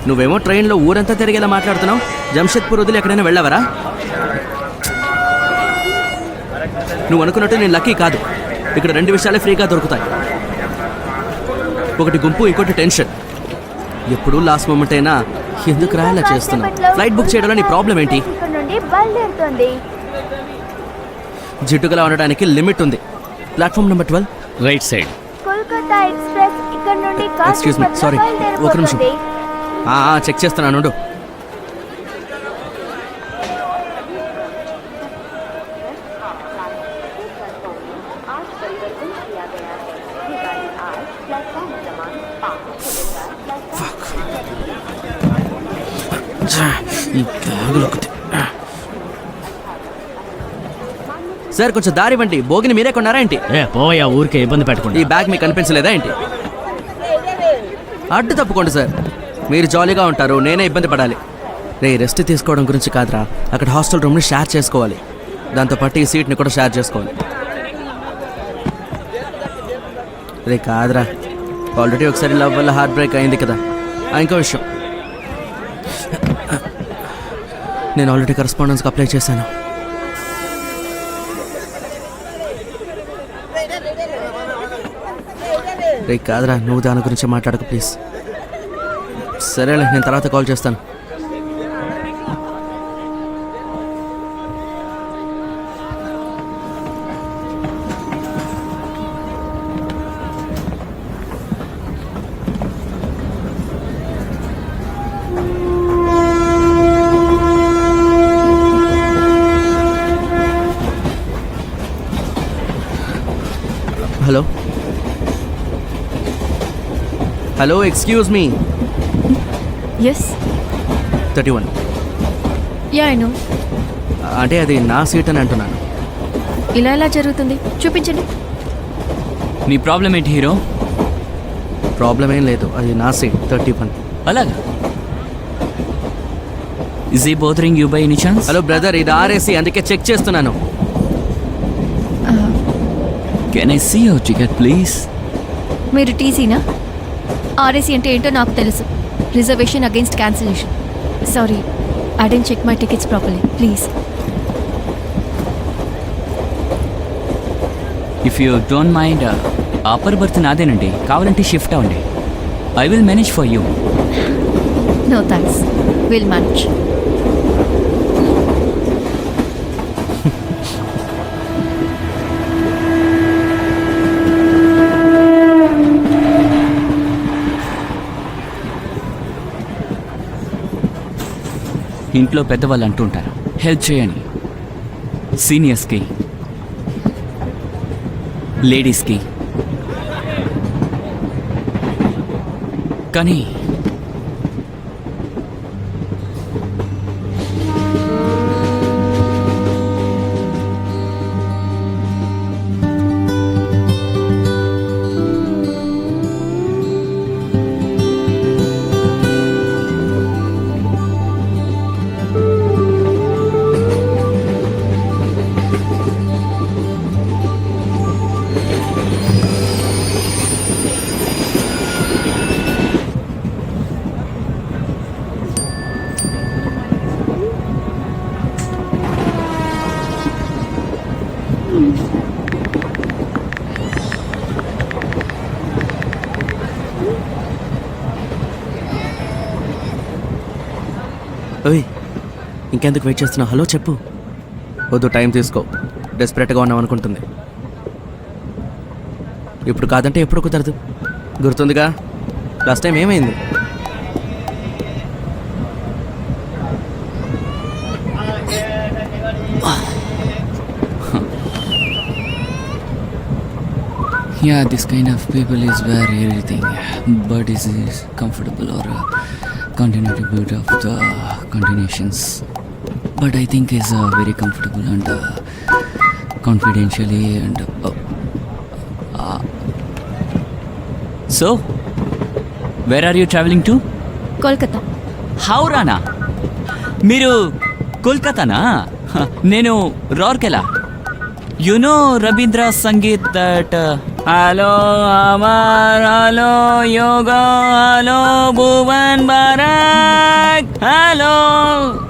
నువ్వేమో ట్రైన్లో ఊరంతా తిరిగేలా మాట్లాడుతున్నావు. జంషెద్పూర్ వదిలి ఎక్కడైనా వెళ్ళావరా? నువ్వు అనుకున్నట్టు నేను లక్కీ కాదు. ఇక్కడ 2 విషయాలే ఫ్రీగా దొరుకుతాయి. ఒకటి గుంపు, ఇంకోటి టెన్షన్. ఎప్పుడు లాస్ట్ మూమెంట్ అయినా ఎందుకు రాయాలా చేస్తున్నావు? ఫ్లైట్ బుక్ చేయడంలో నీ ప్రాబ్లం ఏంటి? జిడ్డుగా ఉండడానికి లిమిట్ ఉంది. Platform number 12 right side. Kolkata express ఇక్కడ నుండి ఎక్స్క్యూజ్ మీ, సారీ, ఒక నిమిషం. చెక్ చేస్తున్నాను. సార్ కొంచెం దారి ఇవ్వండి. బోగిని మీరే కొన్నారా ఏంటి? పోయా, ఊరికే ఇబ్బంది పెట్టకుండా. ఈ బ్యాగ్ మీకు కనిపించలేదా ఏంటి? అడ్డు తప్పుకోండి సార్. మీరు జాలీగా ఉంటారు, నేనే ఇబ్బంది పడాలి. రెస్ట్ తీసుకోవడం గురించి కాదురా, అక్కడ హాస్టల్ రూమ్ని షేర్ చేసుకోవాలి. దాంతోపాటు ఈ సీట్ని కూడా షేర్ చేసుకోవాలి. కాదురా, ఆల్రెడీ ఒకసారి లవ్ వల్ల హార్ట్ బ్రేక్ అయింది కదా. ఇంకో విషయం, నేను ఆల్రెడీ కరెస్పాండెన్స్కి అప్లై చేశాను. కాదురా, నువ్వు దాని గురించి మాట్లాడకు ప్లీజ్. సరేలే, నేను తర్వాత కాల్ చేస్తాను. Hello hello, excuse me. Yes. 31. Yeah, I know. అంటే అది నా సీట్ అని అంటున్నాను. ఇలా ఎలా జరుగుతుంది? చూపించండి. నీ ప్రాబ్లం ఏంటి హీరో? ప్రాబ్లం ఏం లేదు, అది నా సీట్ 31. అలాగా? Is he bothering you by any chance? Hello brother, ఇది ఆర్ఏసీ, అందుకే చెక్ చేస్తున్నాను. Can I see your ticket please? మీరు టీసీనా? ఆర్ఏసీ అంటే ఏంటో నాకు తెలుసు. Reservation against cancellation. Sorry, I didn't check my tickets properly. Please. If you don't mind, upper berth నాదేనండి, కావాలంటే షిఫ్ట్ అవ్వండి. I will manage for you. No thanks, will manage. ఇంట్లో పెద్దవాళ్ళు అంటూ ఉంటారు, హెల్ప్ చేయండి సీనియర్స్కి, లేడీస్కి. కానీ ఓయ్, ఇంకెందుకు వెయిట్ చేస్తున్నావు? హలో చెప్పు. వద్దు, టైం తీసుకో. డెస్పరేట్గా ఉన్నాం అనుకుంటుంది. ఇప్పుడు కాదంటే ఎప్పుడు కుదరదు. గుర్తుందిగా లాస్ట్ టైం ఏమైంది? Yeah, this kind of people is where everything, but is comfortable or continuity build of the continuations. But I think is very comfortable and confidentially and so, where are you traveling to? Kolkata. హౌరానా? మీరు కోల్కతానా? నేను Rourkela. You know Rabindra Sangeet that Hello Amar, Hello Yoga, Hello Bhuvan Barak, Hello.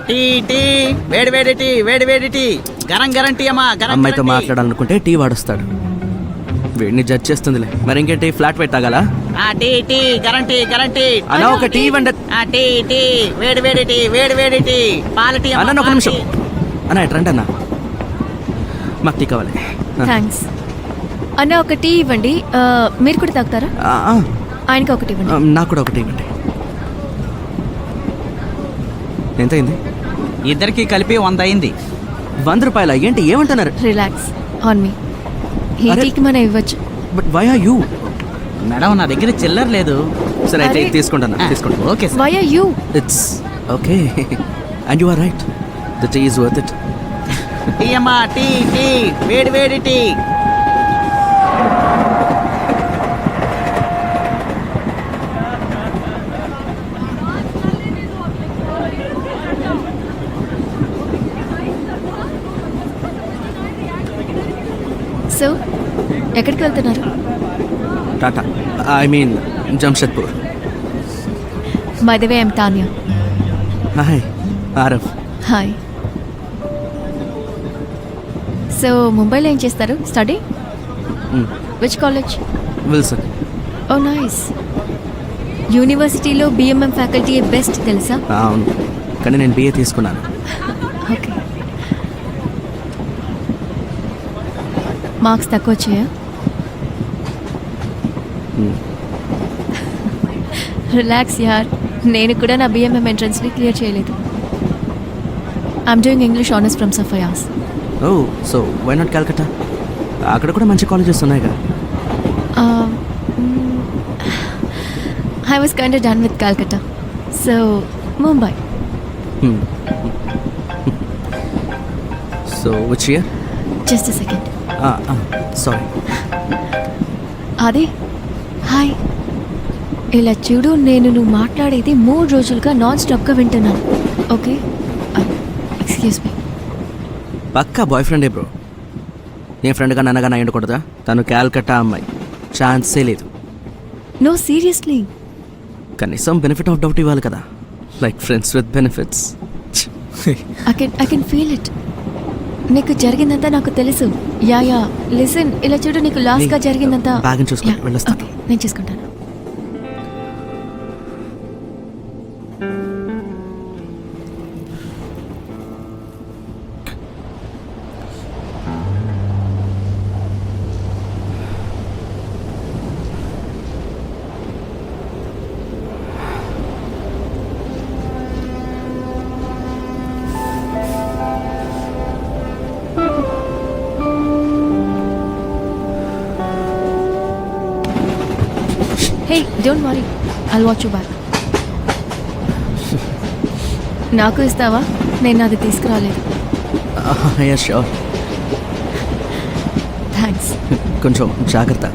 Tea tea వేడి వేడి tea వేడి వేడి tea garam garam tea అమ్మా గరం అమ్మాయితో గరం టీ. మాట్లాడాలనుకుంటే టీ వాడొస్తాడు. వీడిని జడ్జ్ చేస్తుందిలే. మరి ఇంకేంటి ఫ్లాట్ వైట్ తాగాలా? టీ టీ గరం టీ గరం టీ అన్నా ఒక టీ ఇవ్వండి. టీ టీ వేడి వేడి టీ వేడి వేడి టీ పాల టీ అమ్మా, అన్న ఒక పాల నిమిషం టీ. అన్న ఎట్రండి అన్న, మాకు టీ కావాలి. థ్యాంక్స్ అన్న. ఒక టీ ఇవ్వండి. మీరు కూడా తాగుతారా? ఆయనకి ఒకటి ఇవ్వండి. నాకు కూడా ఒకటి ఇవ్వండి. ఎంత అయింది? ఇద్దరికి కలిపి 100 అయింది. 100 రూపాయల? ఏంటి ఏమంటున్నారు? Relax on me. ఈ అరే. టీకి మనం ఇవ్వచ్చు. But why are you? Madam నా దగ్గర చిల్లర లేదు. సరే అయితే అరే. ఇది తీసుకుంటాను తీసుకుంటాను. Okay sir. Why are you? It's okay and you are right, the tea is worth it. Tea అమ్మా టీ టీ వేడి వేడి టీ. సో ఎక్కడికి వెళ్తున్నారు? Tata, I mean Jamshedpur. By the way I'm Tanya. Hi Araf. Hi. So ముంబైలో ఏం చేస్తారు? Study? Which college? Wilson. Oh nice. యూనివర్సిటీలో BMM faculty best తెలుసా? అవును, కానీ నేను బిఏ తీసుకున్నాను. ఓకే. మార్క్స్ తక్కువ వచ్చాయా? రిలాక్స్ యార్, నేను కూడా నా బిఎంఎం ఎంట్రన్స్ని క్లియర్ చేయలేదు. I'm doing English honours from Sophia's. Oh so why not Calcutta? అక్కడ కూడా మంచి కాలేజెస్ ఉన్నాయిగా. I was kind done with Calcutta, so Mumbai. So which year? Just second. Sorry. అదే హాయ్. ఇలా చూడు, నేను నువ్వు మాట్లాడేది 3 రోజులుగా నాన్ స్టాప్గా వింటున్నాను. Okay, excuse me. పక్కా బాయ్ ఫ్రెండే బ్రో. నీ ఫ్రెండ్గా నన్నగా అయ్యకూడదా? తను క్యాల్కట్టా అమ్మాయి, ఛాన్సే లేదు. No seriously. కనీసం బెనిఫిట్ ఆఫ్ డౌట్ ఇవ్వాలి కదా, like friends with benefits. I can feel it. నీకు జరిగిందంతా నాకు తెలుసు. యా లిసన్, ఇలా చూడు, నీకు లాస్ట్గా జరిగిందంతా. బ్యాగ్ని చూసుకో, వెళ్ళొస్తాను. ఓకే, నేను చూసుకుంటాను. Hey, don't worry. I'll watch you back. నాకు ఇస్తావా? నేను అది తీసుకురాలేదు. Yeah sure. థ్యాంక్స్. కొంచెం జాగ్రత్త.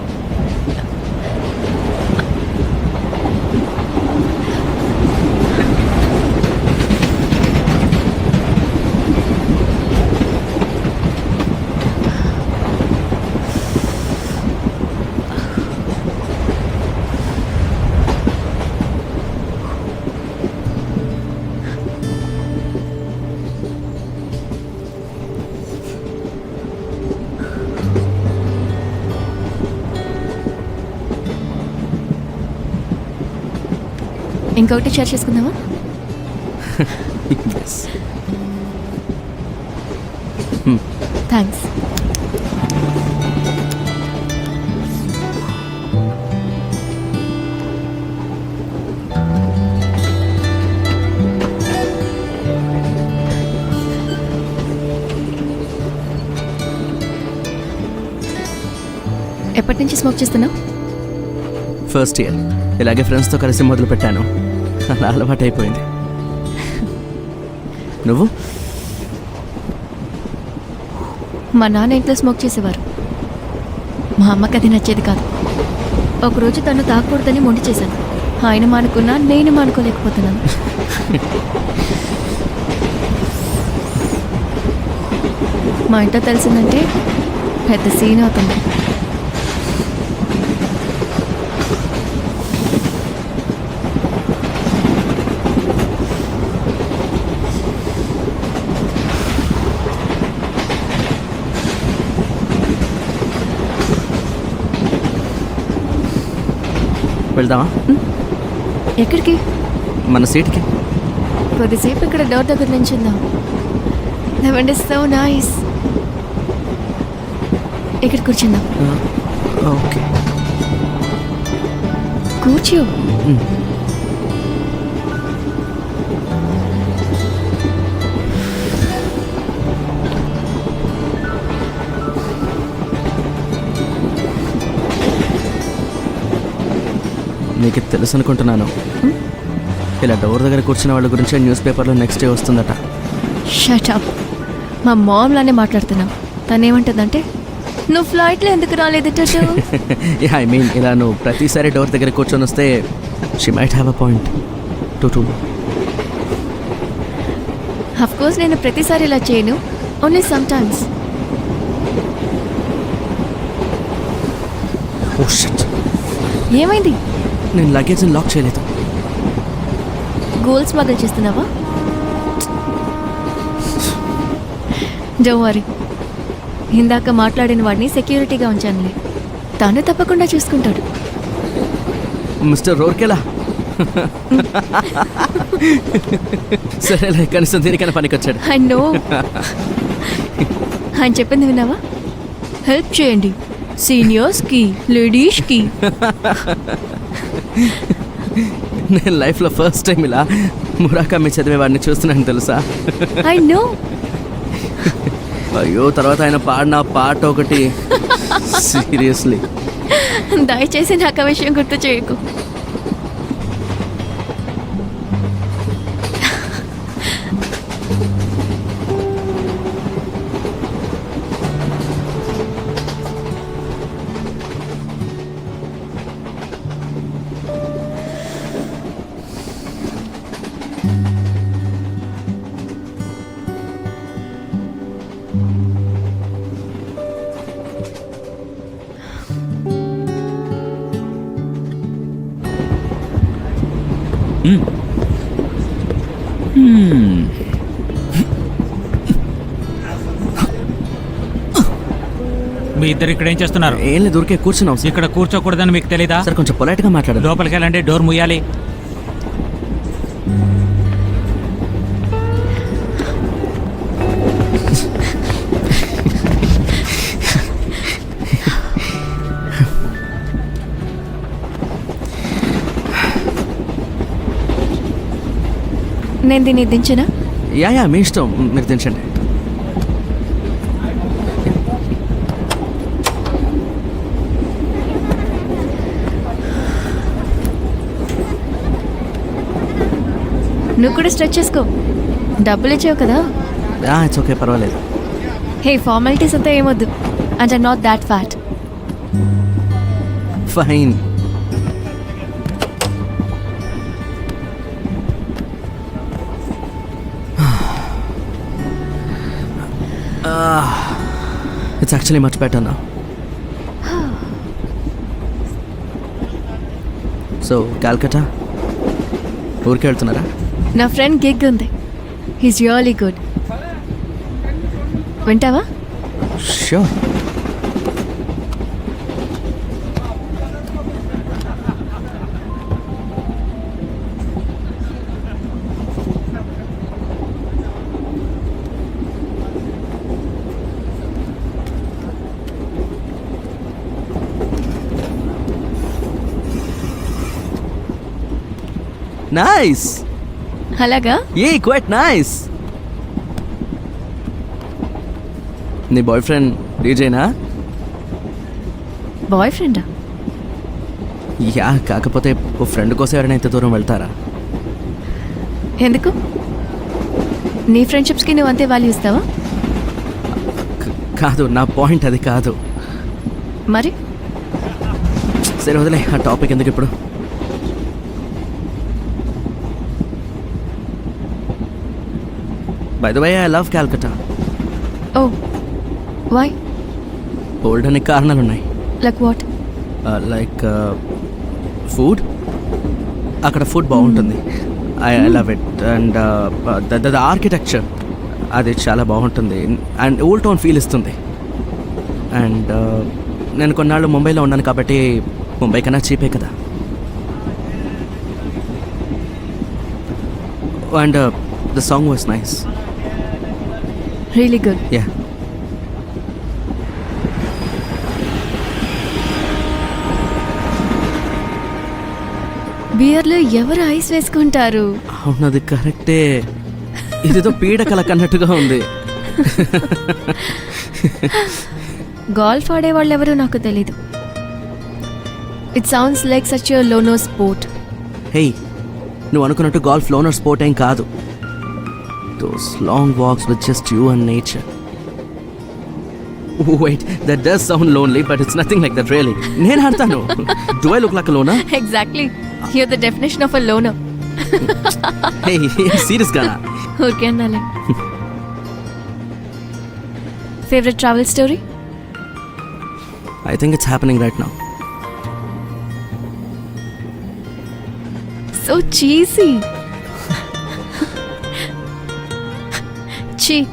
ఇంకొకటి షేర్ చేసుకుందామా? Yes. థ్యాంక్స్. ఎప్పటి నుంచి స్మోక్ చేస్తున్నావు? ఫస్ట్ ఇయర్ ఇలాగే ఫ్రెండ్స్తో కలిసి మొదలు పెట్టాను, అలా అలవాటు అయిపోయింది. నువ్వు? మా నాన్న ఇంట్లో స్మోక్ చేసేవారు. మా అమ్మకి అది నచ్చేది కాదు. ఒకరోజు తను తాగకూడదని మొండి చేశాను. ఆయన మానుకున్నా నేను మానుకోలేకపోతున్నాను. మా ఇంట్లో తెలిసిందంటే పెద్ద సీన్ అవుతుంది. వెళ్దామా? ఎక్కడికి? మన సీట్కి. కొద్దిసేపు ఇక్కడ డోర్ దగ్గర నించుందాం. లెవెండ్ ఇస్ సో నైస్. ఇక్కడ కూర్చుందాం. ఓకే, కూర్చో. నీకు తెలుసు అనుకుంటున్నాను, ఇలా డోర్ దగ్గర కూర్చున్న వాళ్ళ గురించి న్యూస్ పేపర్లో నెక్స్ట్ డే వస్తుందట. Shut up. మా మామ్లానే మాట్లాడుతున్నాం. తనేమంటుందంటే నువ్వు ఫ్లైట్లో ఎందుకు రాలేదు? ఐ మీన్ ఇలా నువ్వు ప్రతిసారి డోర్ దగ్గర కూర్చొని వస్తే she might have a point to of course నేను ప్రతిసారి ఇలా చేయను, only some times. Oh shit, ఏమైంది? నేను లగేజ్ని లాక్ చేయలేదు. గోల్డ్ స్మగల్ చేస్తున్నావా? డోంట్ వరీ, ఇందాక మాట్లాడిన వాడిని సెక్యూరిటీగా ఉంచానులే. తాను తప్పకుండా చూసుకుంటాడు. మిస్టర్ రోర్కెలా? సరేలే, కనీసం దీనికైనా పనికొచ్చాడు. I know. ఆయన చెప్పింది విన్నావా? హెల్ప్ చేయండి సీనియర్స్కి, లేడీస్కి. నేను లైఫ్లో ఫస్ట్ టైం ఇలా మురాకమి చదివే వాడిని చూస్తున్నాను తెలుసా. I know. అయ్యో, తర్వాత ఆయన పాడిన పాట ఒకటి సీరియస్లీ. దయచేసి నాకు ఆ విషయం గుర్తు చేయకు. మీ ఇద్దరు ఇక్కడ ఏం చేస్తున్నారు? ఏం లేదు, ఊరికే కూర్చున్నాం సార్. ఇక్కడ కూర్చోకూడదని మీకు తెలీదా? సార్ కొంచెం పొలైట్గా మాట్లాడారు. లోపలికి వెళ్ళండి, డోర్ ముయ్యాలి. నేను దీన్ని దించనా? యా మీ ఇష్టం, మీరు దించండి. నువ్వు కూడా స్ట్రెచ్ చేసుకో. డబ్బులు ఇచ్చావు కదా. ఇట్స్ ఓకే, పర్వాలేదు. హే, ఫార్మాలిటీస్ అంతా ఏమొద్దు. And I'm not that fat. Fine. It's actually much better now. So Calcutta ఊరికే వెళ్తున్నారా? నా ఫ్రెండ్ గిగ్ ఉంది. He's really good. వింటావా? ష్యూర్. నైస్. అలాగా? ఏ క్వైట్ నైస్. నీ బాయ్ ఫ్రెండ్ డీజేనా? బాయ్ ఫ్రెండా? యా, కాకపోతే ఓ ఫ్రెండ్ కోసం ఎవరైనా ఇంత దూరం వెళ్తారా? ఎందుకు? నీ ఫ్రెండ్షిప్స్కి నువ్వు అంతే వాల్యూ ఇస్తావా? కాదు, నా పాయింట్ అది కాదు. మరి సరే వదిలే, ఆ టాపిక్ ఎందుకు ఇప్పుడు. By the way, I love Calcutta. Oh why? Old అనే కారణాలు ఉన్నాయి. Like what? Like food. అక్కడ ఫుడ్ బాగుంటుంది. I love it. And the architecture అది చాలా బాగుంటుంది. అండ్ ఓల్డ్ టౌన్ ఫీల్ ఇస్తుంది. అండ్ నేను కొన్నాళ్ళు ముంబైలో ఉన్నాను కాబట్టి ముంబై కన్నా చీపే కదా. And the song was nice. Really good. Yeah. బియర్లో ఎవరు ఐస్ వేసుకుంటారు? అవునది కరెక్టే. ఇదేదో పీడకల కన్నట్టుగా ఉంది. గోల్ఫ్ ఆడేవాళ్ళు ఎవరో నాకు తెలీదు. It sounds like such a లోనో స్పోర్ట్. హే, నువ్వు అనుకున్నట్టు గోల్ఫ్ లోనర్ స్పోర్ట్ ఏం కాదు. Those long walks with just you and nature. Wait, that does sound lonely but it's nothing like that really. నేను ఆడతాను. Do I look like a loner? Exactly, you're the definition of a loner. Hey, serious గానా? Okay అన్నాలే. Favourite travel story? I think it's happening right now. So cheesy. Chee.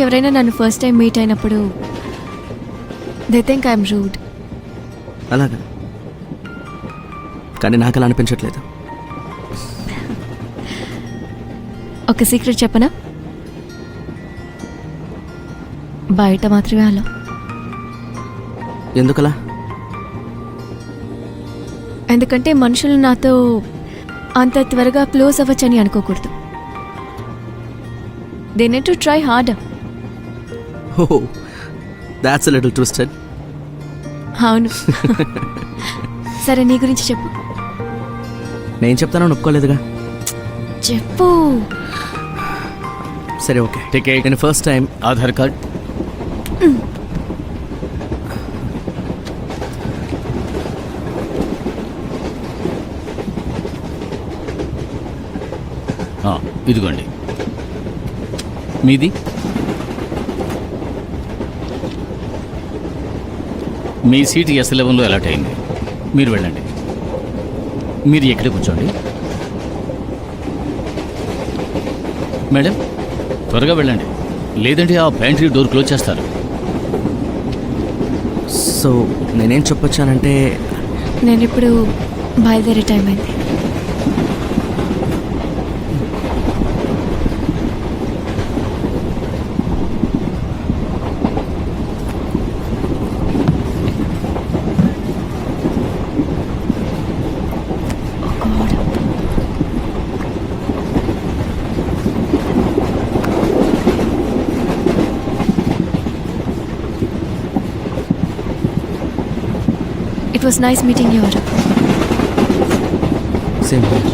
ఎవరైనా నన్ను first time meet అయినప్పుడు they think I'm rude. అలాగా? కానీ నాకు అలా అనిపించట్లేదు. ఒక సీక్రెట్ చెప్పనా? బయట మాత్రమే అలా. ఎందుకలా? ఎందుకంటే మనుషులు నాతో అంత త్వరగా క్లోజ్ అవ్వచ్చని అనుకోకూడదు. They need to try harder. Oh, that's a little twisted. అవును. సరే, నీ గురించి చెప్పు. నేను చెప్తానని ఒప్పుకోలేదుగా. చెప్పు. సరే ఓకే. టికెట్, నేను ఫస్ట్ టైం ఆధార్ కార్డ్. ఇదిగోండి మీది. మీ సీట్ S11లో అలాట్ అయింది. మీరు వెళ్ళండి. మీరు ఎక్కడే కూర్చోండి. మేడం, త్వరగా వెళ్ళండి, లేదంటే ఆ ప్యాంట్రీ డోర్ క్లోజ్ చేస్తారు. సో నేనేం చెప్పొచ్చానంటే, నేను ఇప్పుడు బయలుదేరే టైం అయింది. It was nice meeting you. Same here.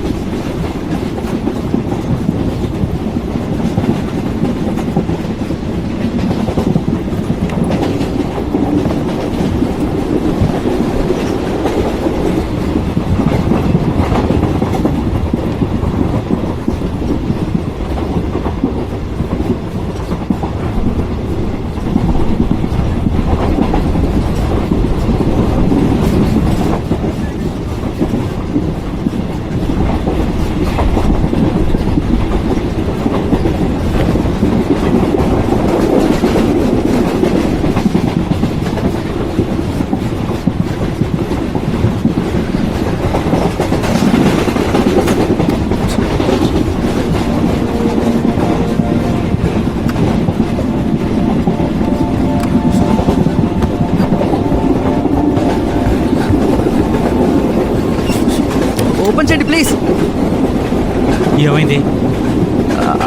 ఏమైంది?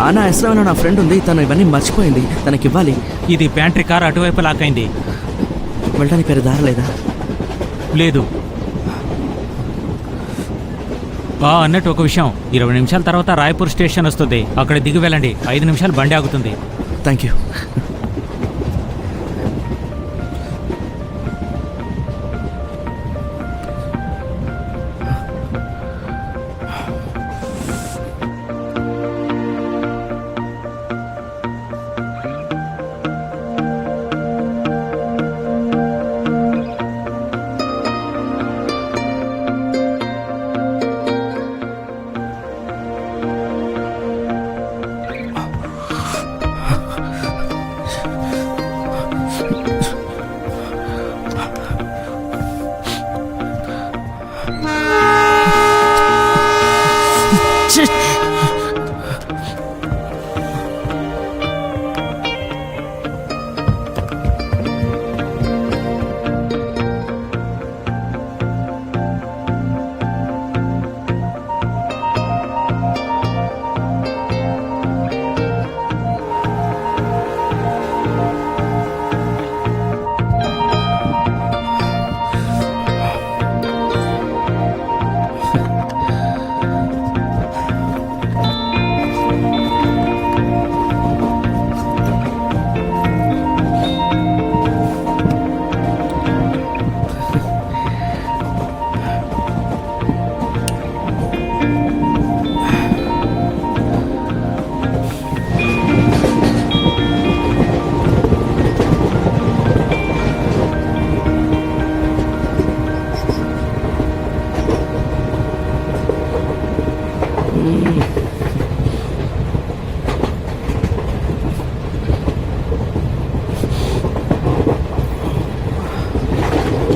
ఆనా ఎస్రాలో నా ఫ్రెండ్ ఉంది, తను ఇవన్నీ మర్చిపోయింది, తనకి ఇవ్వాలి. ఇది ప్యాంట్రీ కార్ అటువైపు లాక్ అయింది. వెళ్ళడానికి వేరే దారి లేదా? లేదు. అన్నట్టు ఒక విషయం, 20 నిమిషాల తర్వాత రాయ్పూర్ స్టేషన్ వస్తుంది, అక్కడ దిగి వెళ్ళండి. 5 నిమిషాలు బండి ఆగుతుంది. Thank you.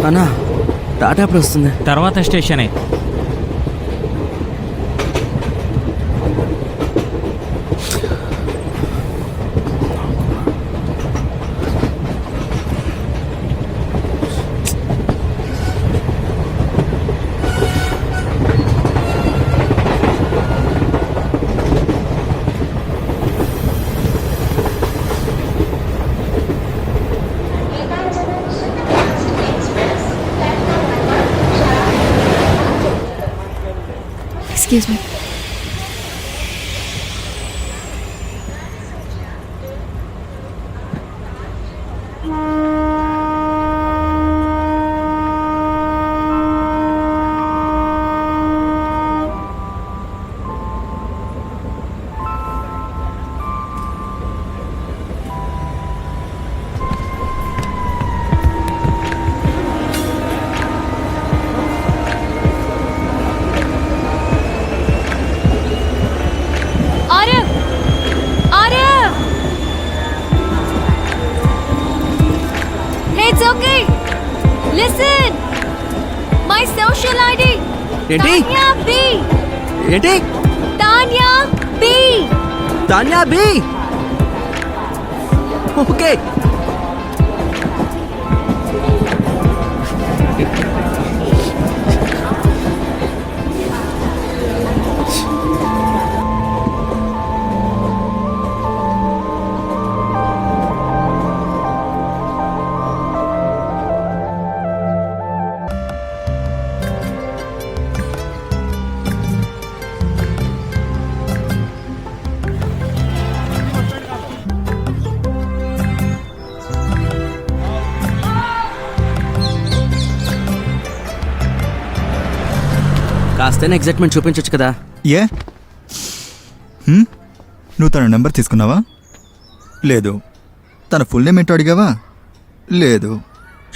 అన్నా టాటా ఎప్పుడు వస్తుంది? తర్వాత స్టేషనే. Excuse me. It's okay. Listen. My social ID. ఏంటి? Tanya B. ఏంటి? Tanya B. Tanya B. Okay. కాస్తైనా ఎగ్జైట్మెంట్ చూపించొచ్చు కదా. ఏ నువ్వు తన నెంబర్ తీసుకున్నావా? లేదు. తన ఫుల్ నేమ్ ఏంటో అడిగావా? లేదు.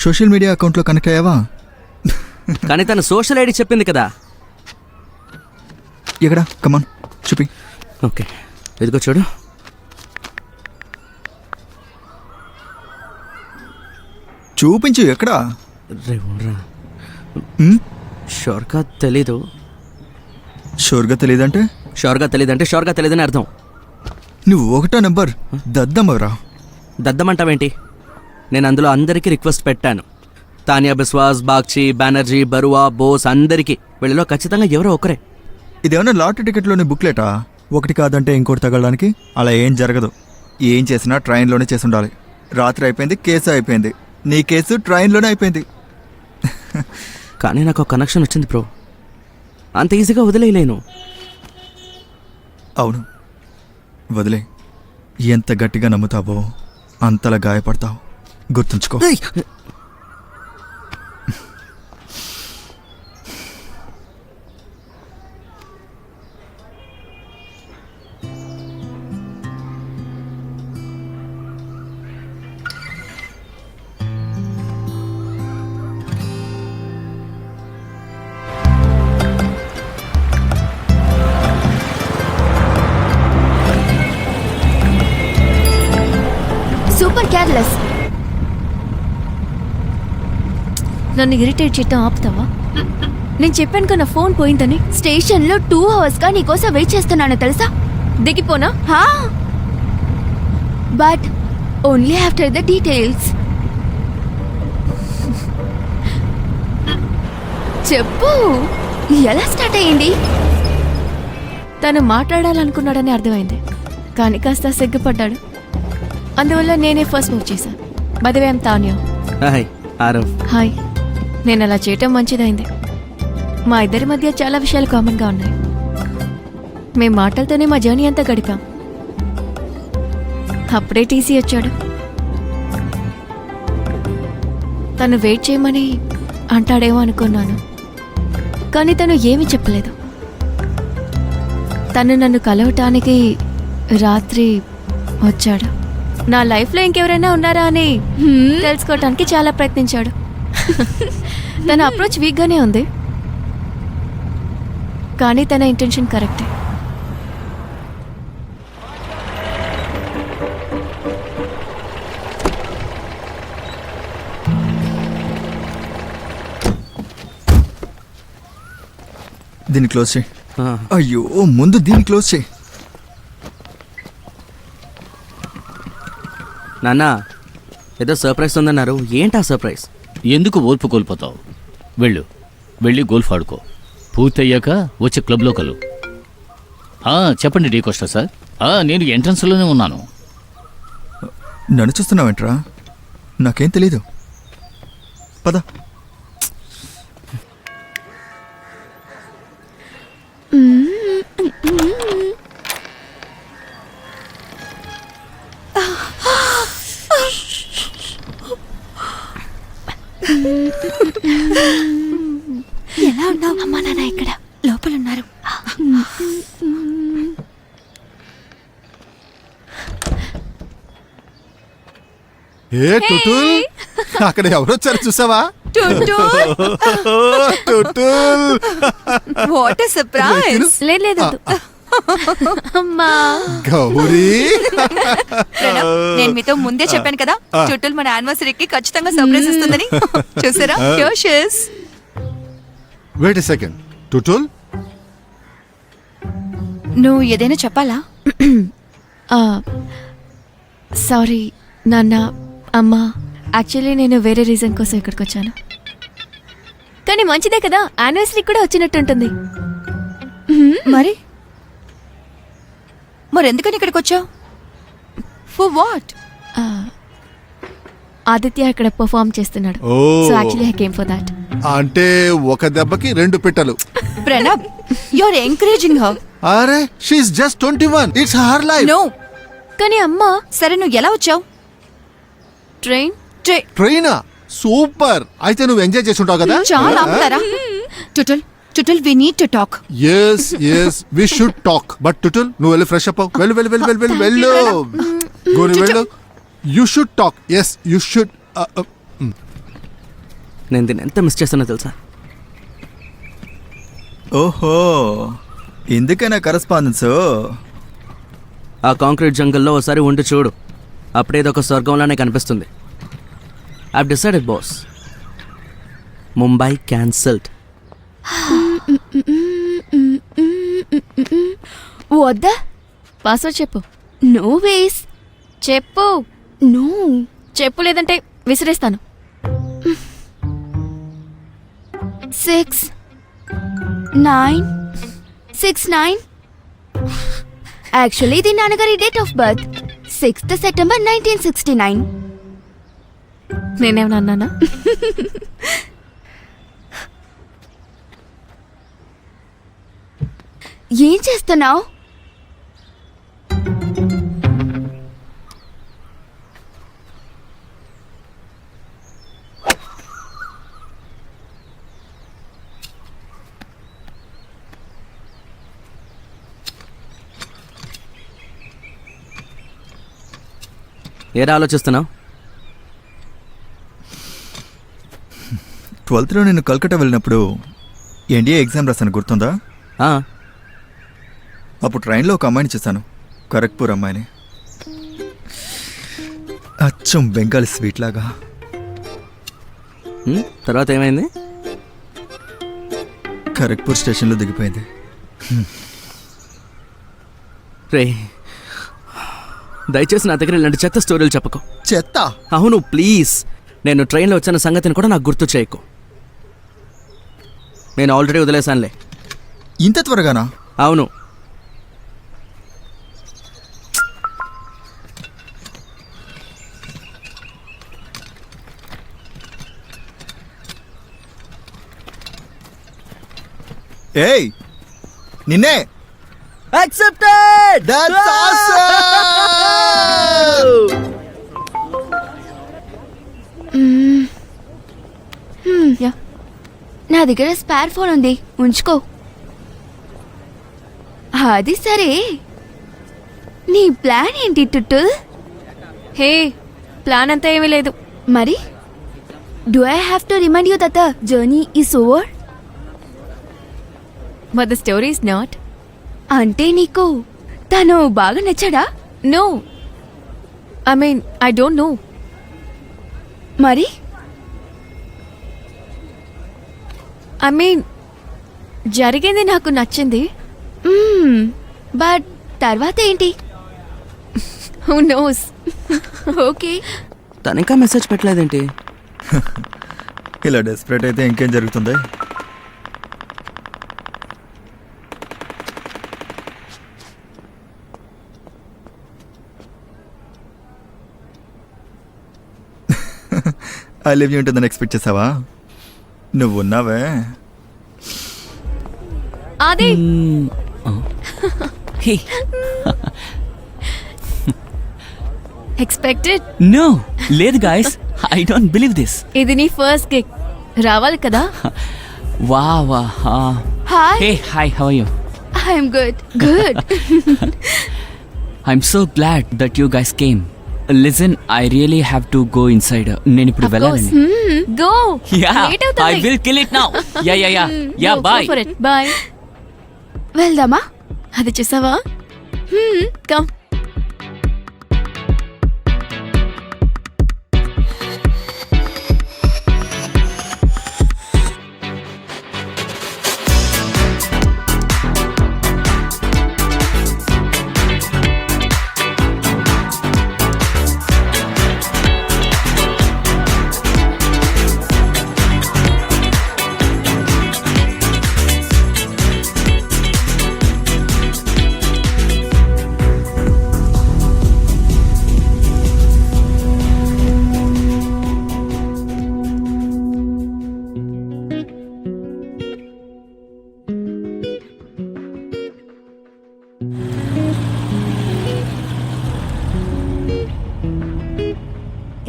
సోషల్ మీడియా అకౌంట్లో కనెక్ట్ అయ్యావా? కానీ తన సోషల్ ఐడి చెప్పింది కదా. ఎక్కడా? కమాన్ చూపి. ఓకే ఇదిగో చూడు. చూపించు. ఎక్కడా? రే ఉండరా. షోర్గా తెలీదు. షూర్గా తెలియదంటే? షోర్గా తెలీదంటే షోర్గా తెలీదని అర్థం. నువ్వు ఒకటో నెంబర్ దద్దమ్మరా. దద్దమంటావేంటి? నేను అందులో అందరికీ రిక్వెస్ట్ పెట్టాను. తానియా బిస్వాస్, బాగ్చి, బెనర్జీ, బరువా, బోస్ అందరికీ. వీళ్ళలో ఖచ్చితంగా ఎవరో ఒకరే. ఇదేమన్నా లాటరీ టికెట్లోని బుక్లెటా? ఒకటి కాదంటే ఇంకోటి తగలడానికి? అలా ఏం జరగదు. ఏం చేసినా ట్రైన్లోనే చేసి ఉండాలి. రాత్రి అయిపోయింది, కేసు అయిపోయింది. నీ కేసు ట్రైన్లోనే అయిపోయింది. కానీ నాకు కనెక్షన్ వచ్చింది బ్రో, అంత ఈజీగా వదిలేయలేను. అవును, వదిలే. ఎంత గట్టిగా నమ్ముతావో అంతలా గాయపడతావు. గుర్తుంచుకో. Super careless. నన్ను ఇరిటేట్ చేయటం ఆపుతావా? నేను చెప్పాను కదా ఫోన్ పోయిందని. స్టేషన్లో 2 hours నీకోసం వెయిట్ చేస్తున్నాను తెలుసా? దిగిపోనా? But only after the details. చెప్పు, ఎలా స్టార్ట్ అయ్యింది? తను మాట్లాడాలనుకున్నాడని అర్థమైంది, కానీ కాస్త సిగ్గుపడ్డాడు. అందువల్ల నేనే ఫస్ట్ మూవ్ చేశాను. By the way I'm Tanya. Hi Aarav. Hi. నేను అలా చేయటం మంచిదైంది. మా ఇద్దరి మధ్య చాలా విషయాలు కామన్గా ఉన్నాయి. మేం మాటలతోనే మా జర్నీ అంతా గడిపాం. అప్పుడే టీసీ వచ్చాడు. తను వెయిట్ చేయమని అంటాడేమో అనుకున్నాను, కానీ తను ఏమీ చెప్పలేదు. తను నన్ను కలవటానికి రాత్రి వచ్చాడు. నా లైఫ్లో ఇంకెవరైనా ఉన్నారా అని తెలుసుకోవటానికి చాలా ప్రయత్నించాడు. తన అప్రోచ్ వీక్గానే ఉంది, కానీ తన ఇంటెన్షన్ కరెక్టే. దీన్ని క్లోజ్ చేయి. అయ్యో, ముందు దీన్ని క్లోజ్ చేయి. నాన్న, ఏదో సర్ప్రైజ్ ఉందన్నారు. ఏంటా సర్ప్రైజ్? ఎందుకు ఓర్పు కోల్పోతావు? వెళ్ళి గోల్ఫ్ ఆడుకో. పూర్తయ్యాక వచ్చి క్లబ్లో కలు. చెప్పండి డీ కోస్టా సార్. నేను ఎంట్రన్స్లోనే ఉన్నాను. నన్ను చూస్తున్నావేంట్రా? నాకేం తెలీదు. పద. ఎలా ఉన్నావు? అమ్మా నాన్న ఇక్కడ లోపల ఉన్నారు. ఏ టుటుల్, అక్కడ ఎవరొచ్చారు చూసావా? What a surprise. లేదు అమ్మా. గౌరీ, నేను మీతో ముందే చెప్పాను కదా, చుట్టూలు మన యానివర్సరీకి ఖచ్చితంగా సర్ప్రైజ్ ఇస్తుందని. చూసారా? Here she is. Wait a second. Tutul, నువ్వు ఏదైనా చెప్పాలా? సారీ నాన్న, అమ్మా. యాక్చువల్లీ నేను వేరే రీజన్ కోసం ఇక్కడికి వచ్చాను. కానీ మంచిదే కదా, యానివర్సరీ కూడా వచ్చినట్టుంటుంది. మరి ఎందుకని ఇక్కడికి వచ్చావు? For what? ఆదిత్య ఇక్కడ పర్ఫార్మ్ చేస్తున్నాడు. So actually I came for that. అంటే ఒక దెబ్బకి 2 పిట్టలు. Pranab, you are encouraging her. అరే, she is just 21. It's her life. No. కానీ అమ్మా. సరే, నువ్వు ఎలా వచ్చావు? ట్రైన్. ట్రైనా? సూపర్. అయితే నువ్వు ఎంజాయ్ చేసి ఉంటావు కదా? చాలా ఆపుతారా? టుటుల్, we need to talk. yes we should talk. But టుటుల్, నువ్వు వెళ్ళి ఫ్రెష్ అప్ అవ్వు. వెళ్ళు. గోరి వెళ్ళు. You should talk. Yes, you should. నేను దీన్ని ఎంత మిస్ చేస్తానో తెలుసా? ఓహో, ఎందుకైనా కరస్పాండెన్స్? ఆ కాంక్రీట్ జంగల్లో ఒకసారి ఉండి చూడు, అప్పుడేదొక స్వర్గంలానే కనిపిస్తుంది. I decided boss, Mumbai cancelled. వద్దా? పాస్వర్డ్ చెప్పు. No ways. చెప్పు. నో చెప్పు, లేదంటే విసిరేస్తాను. 6 9 1969. యాక్చువల్లీ ఇది నాన్నగారి date of birth 6th September 1969. నేనేమన్నా అన్నానా? ఏం చేస్తున్నావు? ఏరా ఆలోచిస్తున్నావు? 12th నేను కల్కట్టా వెళ్ళినప్పుడు ఎన్డీఏ ఎగ్జామ్ రాశాను, గుర్తుందా? అప్పుడు ట్రైన్లో ఒక అమ్మాయిని చూశాను, ఖరగ్పూర్ అమ్మాయిని. అచ్చం బెంగాలీ స్వీట్ లాగా. తర్వాత ఏమైంది? ఖరగ్పూర్ స్టేషన్లో దిగిపోయింది. రే, దయచేసి నా దగ్గర ఇలాంటి చెత్త స్టోరీలు చెప్పకు. చెత్త? అవును, ప్లీజ్. నేను ట్రైన్లో వచ్చిన సంగతిని కూడా నాకు గుర్తు చేయకు. నేను ఆల్రెడీ వదిలేశానులే. ఇంత త్వరగానా? అవును. ఏయ్, నిన్నే. Accepted! That's యా, నా దగ్గర స్పేర్ ఫోన్ ఉంది, ఉంచుకో. అది సరే, నీ ప్లాన్ ఏంటి టుట్టుల్? హే, ప్లాన్ అంతా ఏమీ లేదు. మరి do I have to remind you that the journey is over? But the story is not. అంటే నీకు తను బాగా నచ్చాడా? No, I mean I don't know. మరి ఐ మీన్ జరిగింది నాకు నచ్చింది. బట్ తర్వాత ఏంటి? Who knows. ఓకే. తను ఇంకా మెసేజ్ పెట్టలేదేంటి? ఇలా డెస్పరేట్ అయితే ఇంకేం జరుగుతుంది? ఐ లివ్ యూ ఉంటుందని ఎక్స్పెక్ట్ చేసావా? నువ్వు ఉన్నావే. అది ఎక్స్పెక్టెడ్. నో, లేదు guys, I don't believe this. ఇది నీ ఫస్ట్ గిగ్, రావాలి కదా. వా వా. Hi. Hey, hi, how are you? I'm good. Good. I'm so glad that you guys came. Listen, I really have to go inside. నేను ఇప్పుడు వెళ్ళాలండి. గో. Yeah, లేట్ అవుతుంది. I will kill it now. Yeah, bye. Bye. వెళ్దామా? అది చూసావా? Come.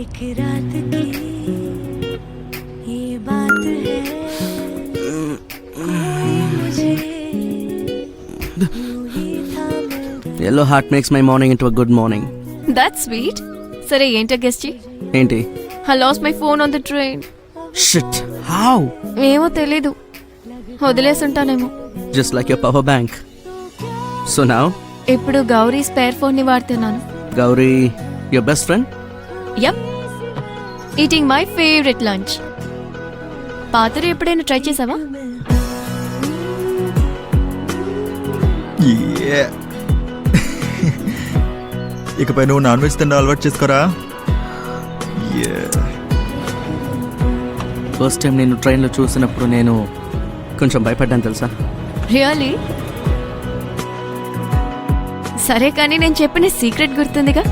एक रात की ये बात है, मुझे यूं ही थाम ले। Yellow heart makes my morning into a good morning. That's sweet. సరే, ఏంటో గెస్ చెయ్యి. ఏంటి? I lost my phone on the train. Shit. How? ఏమో తెలీదు, వదిలేసుంటానేమో. Just like your power bank. So now, ఇప్పుడు గౌరీ స్పేర్ ఫోన్ ని వాడుతున్నాను. Gauri, your best friend? Yup, eating my favourite lunch. పాతరు ఎప్పుడైనా ట్రై చేసావా? Yeah. ఇకపై నువ్వు నాన్ వెజ్ తిన్న అలవాటు చేసుకోరా. ఫస్ట్ టైం నేను ట్రైన్లో చూసినప్పుడు నేను కొంచెం భయపడ్డాను తెలుసా. రియలీ? సరే కానీ నేను చెప్పిన secret గుర్తుందిగా?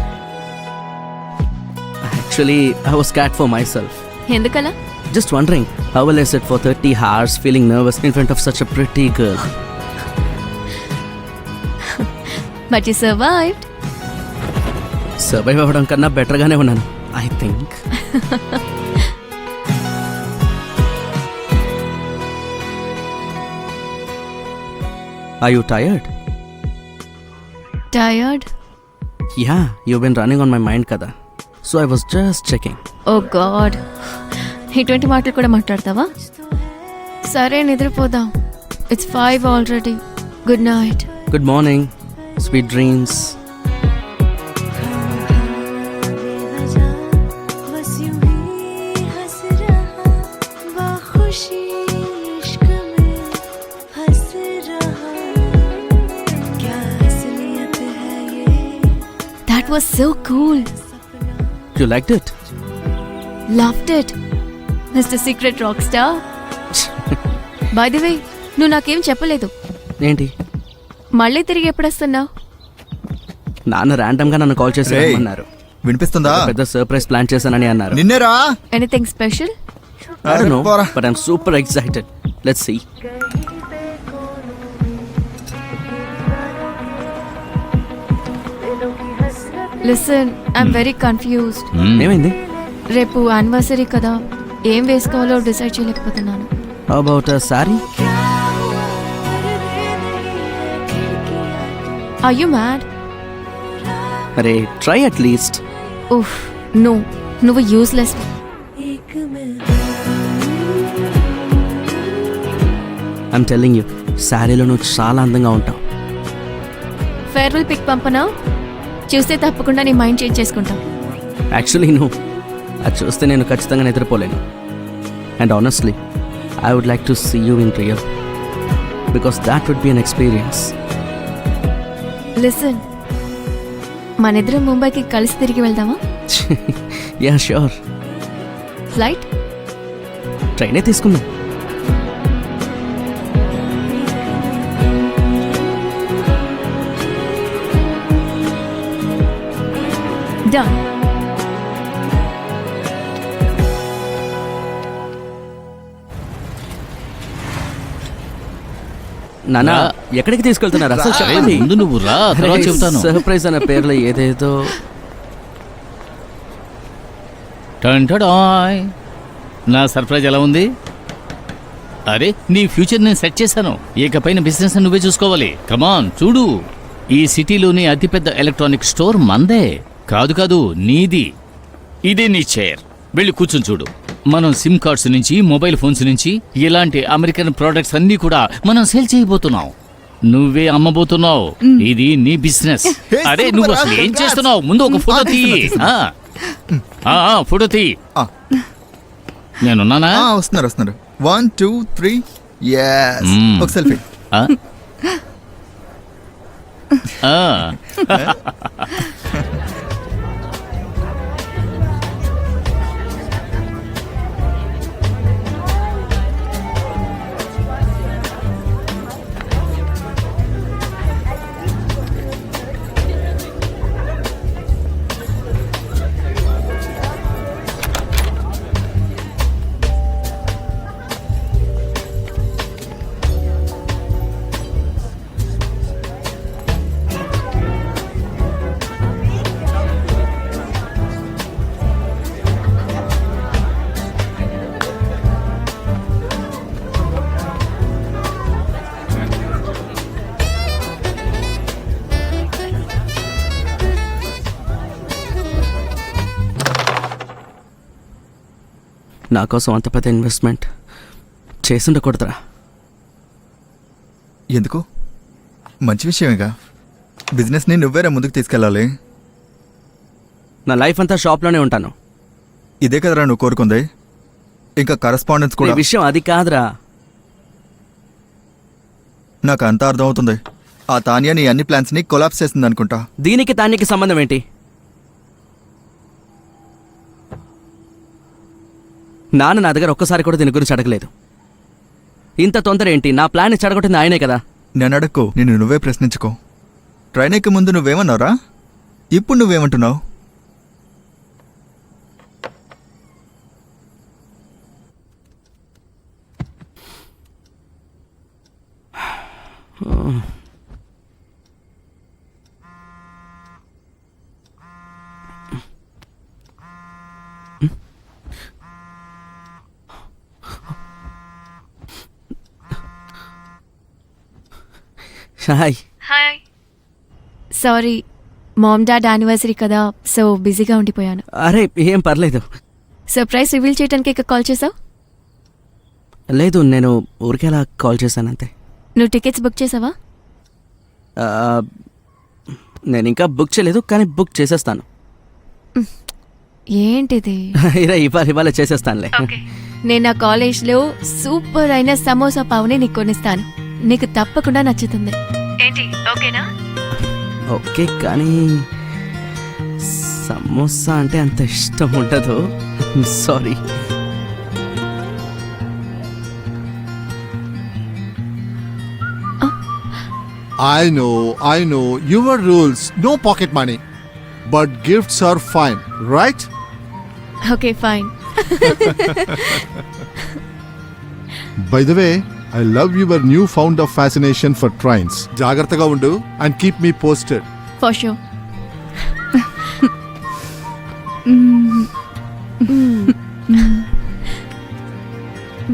Actually, I was scared for myself. ఎందుకలా? Just wondering, how will I sit for 30 hours feeling nervous in front of such a pretty girl? But you survived. Survive అవ్వడం కన్నా బెటర్గానే ఉన్నాను, I think. Are you tired? Tired? Yeah, you've been running on my mind కదా. So I was just checking. Oh god, ఇటువంటి మాటలు కూడా మాట్లాడతావా? సరే నిద్రపోదాం. It's 5 already. Good night. Good morning. Sweet dreams. बेवजह बस यूं ही हंस रहा बाखुशी इश्क में हंस रहा क्या असलियत है ये that was so cool. You liked it? Loved it mister secret rock star. By the way, నువ్వు నాకేం చెప్పలేదు. ఏంటి? మళ్ళీ తిరిగి ఎప్పుడొస్తున్నావు? నాన్న ర్యాండమ్ గా నన్ను కాల్ చేసి రేయ్, రమ్మన్నారు. వినిపిస్తుందా? పెద్ద సర్ప్రైజ్ ప్లాన్ చేశానని అన్నారు. నిన్నేరా? Anything special? I don't know, పోరా. but I'm super excited. Let's see. Listen, I'm very confused. ఏమైంది? రేపు యానివర్సరీ కదా, ఏం వేసుకోవాలో డిసైడ్ చేయలేకపోతున్నాను. How about a saree? Are you mad? అరే, try at least. ఉఫ్, నో, నువ్వు యూస్లెస్. एक मैं I'm telling you, శారీలో నువ్వు చాలా అందంగా ఉంటావు. ఫేర్వెల్ పిక్ పంపనా? చూస్తే తప్పకుండా నీ మైండ్ చేంజ్ చేసుకుంటాం. యాక్చువల్లీ నువ్వు అది చూస్తే నేను ఖచ్చితంగా నిద్రపోలేను. And honestly, I would like to see you in real, because that would be an experience. Listen, మనిద్దరం ముంబైకి కలిసి తిరిగి వెళ్దామా? Yeah sure. ఫ్లైట్? ట్రైనే తీసుకుందాం. డన్. నానా, రా. ఎక్కడికి తీసుకెళ్తున్నారు అసలు అరే, చెప్పండి. ముందు నువ్వు రా, తర్వాత చెప్తాను. సర్ప్రైజ్ అనే పేర్లో ఏదేదో. టంటడాయ్. నా సర్ప్రైజ్ ఎలా ఉంది? అరే, నీ ఫ్యూచర్ నేను సెట్ చేశాను. ఇకపైన బిజినెస్ నువ్వే చూసుకోవాలి. కమాన్ చూడు, ఈ సిటీలోని అతిపెద్ద ఎలక్ట్రానిక్ స్టోర్ మందే. కాదు కాదు, నీది. ఇదే నీ చైర్. వెళ్ళి కూర్చొని చూడు. మనం సిమ్ కార్డ్స్ నుంచి, మొబైల్ ఫోన్స్ నుంచి ఇలాంటి అమెరికన్ ప్రోడక్ట్స్ అన్నీ కూడా మనం సేల్ చేయబోతున్నాం. నువ్వే అమ్మబోతున్నావు. ఇది నీ బిజినెస్. Hey, అరే, super, నువ్వు అసలు ఏం congrats. చేస్తున్నావు? ముందు ఒక ఫోటో తీ. ఫోటో తీ. ఆ. నేనున్నానా? వస్తున్నారు 1 2 3. yes. ఒక సెల్ఫీ. ఆ? ఆ. నా కోసం అంత పెద్ద ఇన్వెస్ట్మెంట్ చేసుండకూడదురా. ఎందుకు? మంచి విషయమేగా. బిజినెస్ని నువ్వేరా ముందుకు తీసుకెళ్ళాలి. నా లైఫ్ అంతా షాప్లోనే ఉంటాను. ఇదే కదరా నువ్వు కోరుకుంది. ఇంకా కరస్పాండెన్స్ ఈ కూడా. విషయం అది కాదురా. నాకు అంతా అర్థమవుతుంది. ఆ తానియా నీ అన్ని ప్లాన్స్ని కొలాప్స్ చేసింది అనుకుంటా. దీనికి తానికి సంబంధం ఏంటి? నాన్న నా దగ్గర ఒక్కసారి కూడా దీని గురించి అడగలేదు. ఇంత తొందర ఏంటి? నా ప్లాన్ చెడగొట్టింది ఆయనే కదా. నేను అడక్కు, నిన్ను నువ్వే ప్రశ్నించుకో. ట్రైన్ ఎక్కే ముందు నువ్వేమన్నావురా? ఇప్పుడు నువ్వేమంటున్నావు? Hi. Hi. Sorry, mom dad anniversary కదా, సో బిజీగా ఉండిపోయాను. అరే ఏం పర్లేదు. సర్ప్రైజ్ రివీల్ చేయడానికి ఇక కాల్ చేసావు? లేదు, నేను ఊరికే అలా కాల్ చేశాను అంతే. నువ్వు టికెట్స్ బుక్ చేసావా? ఆ, నేను ఇంకా బుక్ చేయలేదు, కానీ బుక్ చేసేస్తాను. ఏంటిది? ఇవాళ చేసేస్తానులే. నేను నా కాలేజ్లో సూపర్ అయిన సమోసా పావుని నీకు కొనిస్తాను. నీకు తప్పకుండా నచ్చుతుంది. ఏంటి, ఓకేనా? ఓకే, కానీ సమోసా అంటే అంత ఇష్టం ఉండదు. Sorry. I know your rules. No pocket money. But gifts are fine, right? Okay, fine. By the way, I love your newfound of fascination for trains. జాగ్రత్తగా ఉండు and keep me posted. For sure.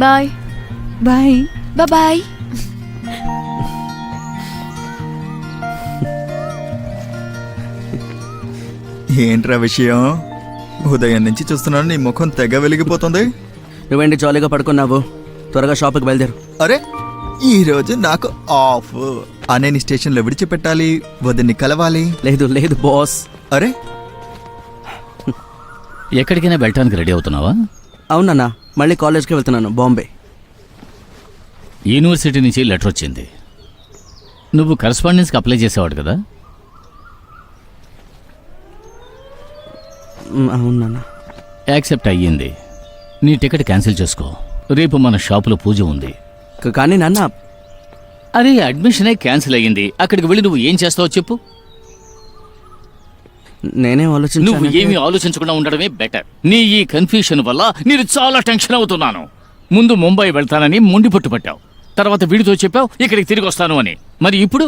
Bye. Bye. Bye. ఏంట్రా విషయం? ఉదయం నుంచి చూస్తున్నాను, నీ ముఖం తెగ వెలిగిపోతుంది. నువ్వేంటి జాలీగా పడుకున్నావు? త్వరగా షాప్కి బయలుదేరు. అరే, ఈరోజు నాకు ఆఫ్. అనేని స్టేషన్లో విడిచిపెట్టాలి, వదిన్ని కలవాలి. లేదు లేదు బాస్. అరే, ఎక్కడికైనా వెళ్ళటానికి రెడీ అవుతున్నావా? అవునన్నా, మళ్ళీ కాలేజ్కి వెళ్తున్నాను, బాంబే. యూనివర్సిటీ నుంచి లెటర్ వచ్చింది. నువ్వు కరస్పాండెన్స్కి అప్లై చేసేవాడు కదా? అవునన్నా. యాక్సెప్ట్ అయ్యింది. నీ టికెట్ క్యాన్సిల్ చేసుకో. రేపు మన షాపులో పూజ ఉంది. కానీ నాన్న, అరే అడ్మిషనే క్యాన్సిల్ అయ్యింది. అక్కడికి వెళ్ళి నువ్వు ఏం చేస్తావో చెప్పు. నేనేం నువ్వు ఆలోచించాను. ఏమీ ఆలోచించకుండా ఉండడమే బెటర్. నీ ఈ కన్ఫ్యూషన్ వల్ల నేను చాలా టెన్షన్ అవుతున్నాను. ముందు ముంబై వెళ్తానని మొండి పట్టుపట్టావు, తర్వాత వీడితో చెప్పావు ఇక్కడికి తిరిగి వస్తాను అని. మరి ఇప్పుడు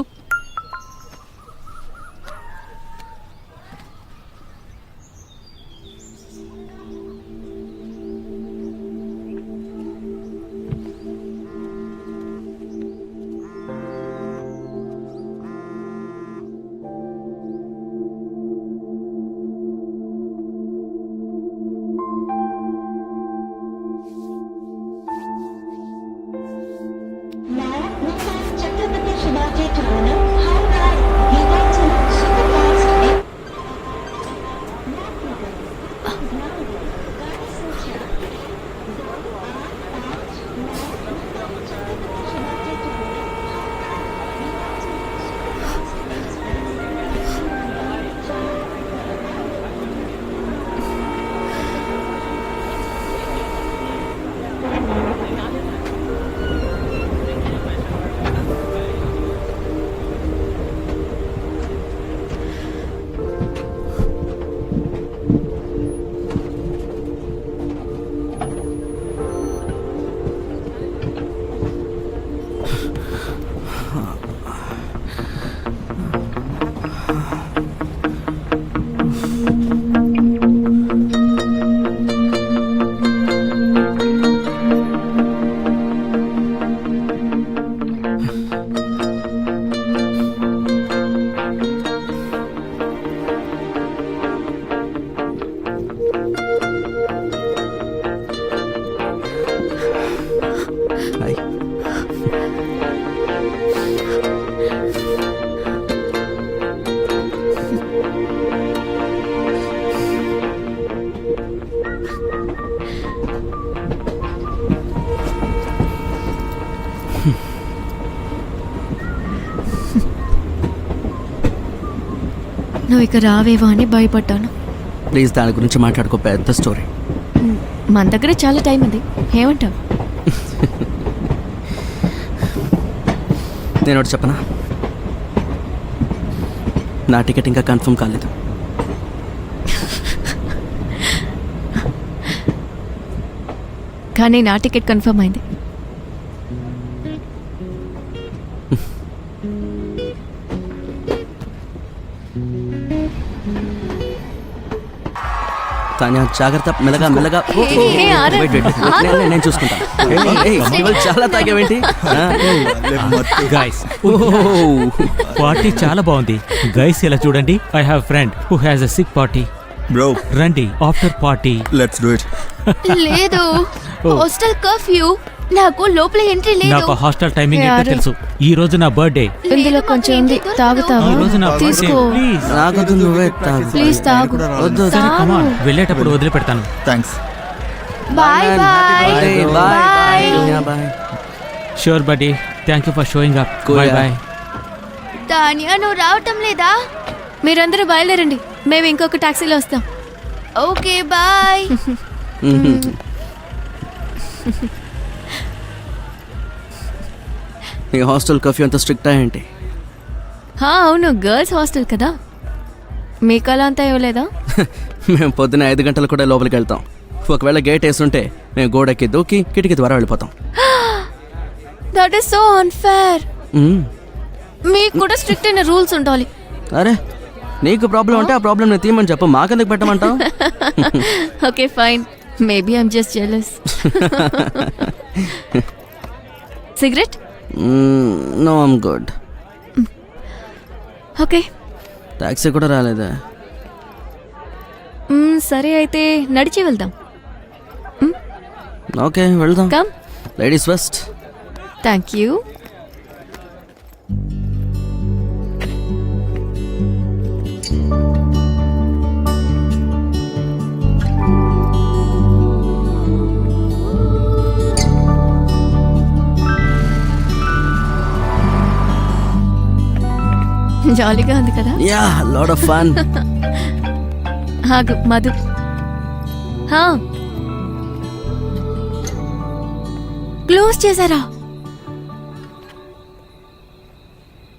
నువ్వు ఇక రావేవో అని భయపడ్డాను. ప్లీజ్, దాని గురించి మాట్లాడుకో, పెద్ద స్టోరీ. మన దగ్గర చాలా టైం ఉంది, ఏమంటావు? నేను ఒకటి చెప్పనా? నా టికెట్ ఇంకా కన్ఫర్మ్ కాలేదు. కానీ నా టికెట్ కన్ఫర్మ్ అయింది. తాన్యా జాగ్రత్త, మెల్లగా మెల్లగా. ఓ, ఓ, ఏ, ఆనంద్, wait, wait, wait. నేను చూసుకుంటాను. ఇవాళ చాలా తాగేవేంటి? గైస్ పార్టీ చాలా బాగుంది. గైస్ ఇలా చూడండి, I have friend who has a sick party. Bro రండి after party. Let's do it. లేదు, హాస్టల్ కర్ఫ్యూ, నాకు లోపల ఎంట్రీ లేదు. నాకు హాస్టల్ టైమింగ్ ఏ, ఏంటో ఆరు. తెలుసు. ఈ రోజు నా బర్త్డే. ఇందులో కొంచెం ఉంది, తాగుతావా? ఈ రోజు నా బర్త్డే. తీసుకో. ప్లీజ్ నాకొద్దు, నువ్వే తాగు. ప్లీజ్ తాగు. వద్దు, కమ్ ఆన్, వెళ్ళేటప్పుడు వదిలిపెడతాను. Thanks. Bye bye bye. Bye. Sure buddy, thank you for showing up. Cool, bye yeah. Bye. Tanya, నువ్వు రావటం లేదా? మీరందరూ బయలుదేరండి, మేము ఇంకొక టాక్సీలో వస్తాం. Okay bye. ఈ హాస్టల్ కర్ఫ్యూ అంత స్ట్రిక్ట్ ఏంటి? అవును, గర్ల్స్ హాస్టల్ కదా. మీకు అలా అంతా ఇవ్వలేదా? మేము పొద్దున్న 5 గంటలు కూడా లోపలికి వెళ్తాం. ఒకవేళ గేట్ వేస్తుంటే మేము గోడకి దూకి కిటికీ ద్వారా వెళ్ళిపోతాం. That is so unfair. మ్మ్. మీకు కూడా స్ట్రిక్ట్ అయిన రూల్స్ ఉండాలి. అరే, నీకు ప్రాబ్లం అంటే ఆ ప్రాబ్లం నేను తీయమని చెప్పు, మాకెందుకు పెట్టమంటావు? Okay fine, maybe I'm just jealous. Cigarette? No, I'm good. Okay, taxi కూడా రాలేదా? సరే అయితే నడిచి వెళ్దాం. ఓకే, వెళ్దాం. Come. Ladies first. Thank you. జాలీగా ఉంది కదా? Yeah, lot of fun. ఆగు మధు. క్లోజ్ చేశారా?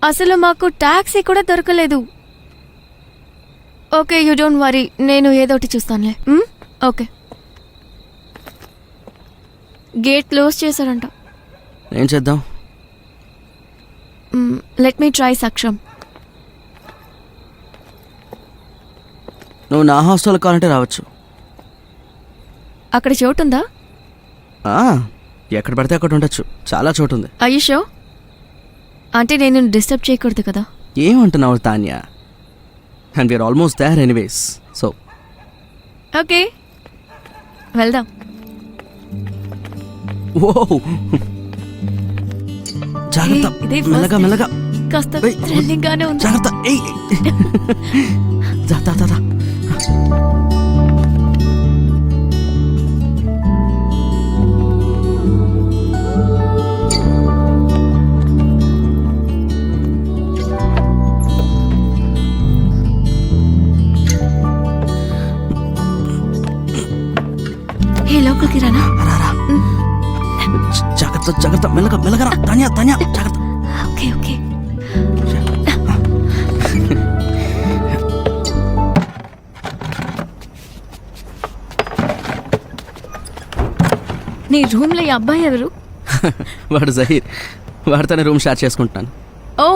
అసలు మాకు టాక్సీ కూడా దొరకలేదు. ఓకే, యూ డోంట్ వరీ, నేను ఏదోటి చూస్తానులే. ఓకే, గేట్ క్లోజ్ చేశారంట. ఏం చేద్దాం? Let me try Saksham. నువ్వు నా హాస్టల్ కావాలంటే రావచ్చు. అక్కడ చోటు ఉందా? ఎక్కడ పడితే అక్కడ ఉండొచ్చు, చాలా చోటు ఉంది. అయ్యో, అంటే నేను డిస్టర్బ్ చేయకూడదు కదా? ఏమంటున్నావు Tanya? And we're almost there anyways. So okay, వెళ్దాం. ఓ, జాగ్రత్త, ఇదే first మెల్లగా day. మెల్లగా. కాస్త ఏయ్, థ్రిల్లింగ్ గానే ఉంది. జాగ్రత్త. ఏయ్, దా, దా, దా, దా. ఏ లోపలికి రానా? రా, రా. జాగ్రత్త, జాగ్రత్త, మెల్లగా మెల్లగా రా. తాన్యా, తాన్యా, జాగ్రత్త. Okay okay. నీ రూమ్ లో ఈ అబ్బాయి ఎవరు? వాడు జహీర్. వాడితోనే రూమ్ షేర్ చేసుకుంటున్నాను. ఓ,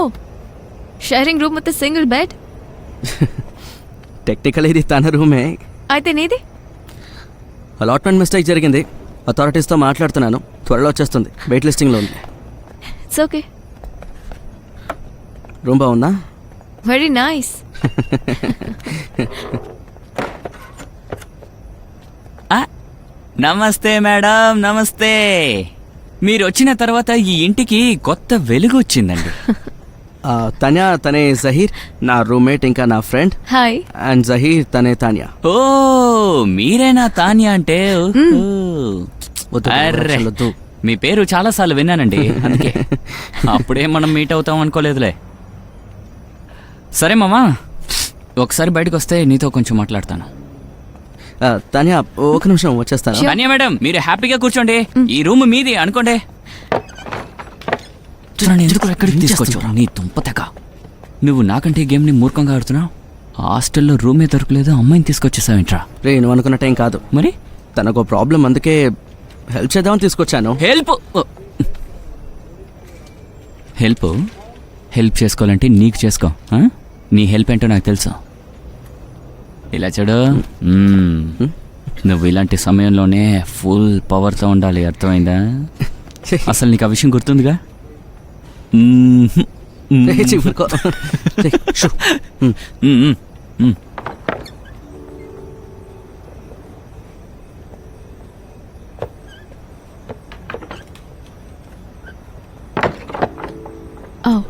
sharing room with single bed. Technical ఇది తన రూమే. అయితే నీది? అలాట్మెంట్ మిస్టేక్ జరిగింది. అథారిటీస్తో మాట్లాడుతున్నాను, త్వరలో వచ్చేస్తుంది. వెయిట్ లిస్టింగ్లో ఉంది. It's okay. రూమ్ బాగుందా? Very nice. నమస్తే మేడం, నమస్తే. మీరు వచ్చిన తర్వాత ఈ ఇంటికి కొత్త వెలుగు వచ్చిందండి. తన్యా, తనే జహీర్, నా రూమ్మేట్, ఇంకా నా ఫ్రెండ్. హాయ్. అండ్ జహీర్, తనే తాన్యా. ఓ, మీరేనా తాన్యా అంటే? వద్దు, అర్రే, వద్దు. మీ పేరు చాలాసార్లు విన్నానండి, అందుకే. అప్పుడే మనం మీట్ అవుతాం అనుకోలేదులే. సరే మామా, ఒకసారి బయటకు వస్తే నీతో కొంచెం మాట్లాడతాను. తన్యా, ఒక నిమిషం వచ్చేస్తాను. తాన్యా మేడం, మీరు హ్యాపీగా కూర్చోండి. ఈ రూమ్ మీది అనుకోండి. నన్ను ఎందుకు ఎక్కడికి తీసుకొచ్చావు నీ దుంపతెగ? నువ్వు నాకంటే ఈ గేమ్ని మూర్ఖంగా ఆడుతున్నావు. హాస్టల్లో రూమే దొరకలేదు, అమ్మాయిని తీసుకొచ్చేసావేంట్రా? రే నువ్వు అనుకున్న టైం కాదు, మరి తనకు ప్రాబ్లం, అందుకే హెల్ప్ చేద్దామని తీసుకొచ్చాను. హెల్ప్ చేసుకోవాలంటే నీకు చేసుకో. ఆ? నీ హెల్ప్ ఏంటో నాకు తెలుసు. ఇలా చూడు, నువ్వు ఇలాంటి సమయంలోనే ఫుల్ పవర్తో ఉండాలి, అర్థమైందా? అసలు నీకు ఆ విషయం గుర్తుందిగా? రే, చివరికో. రే, షూ. Oh.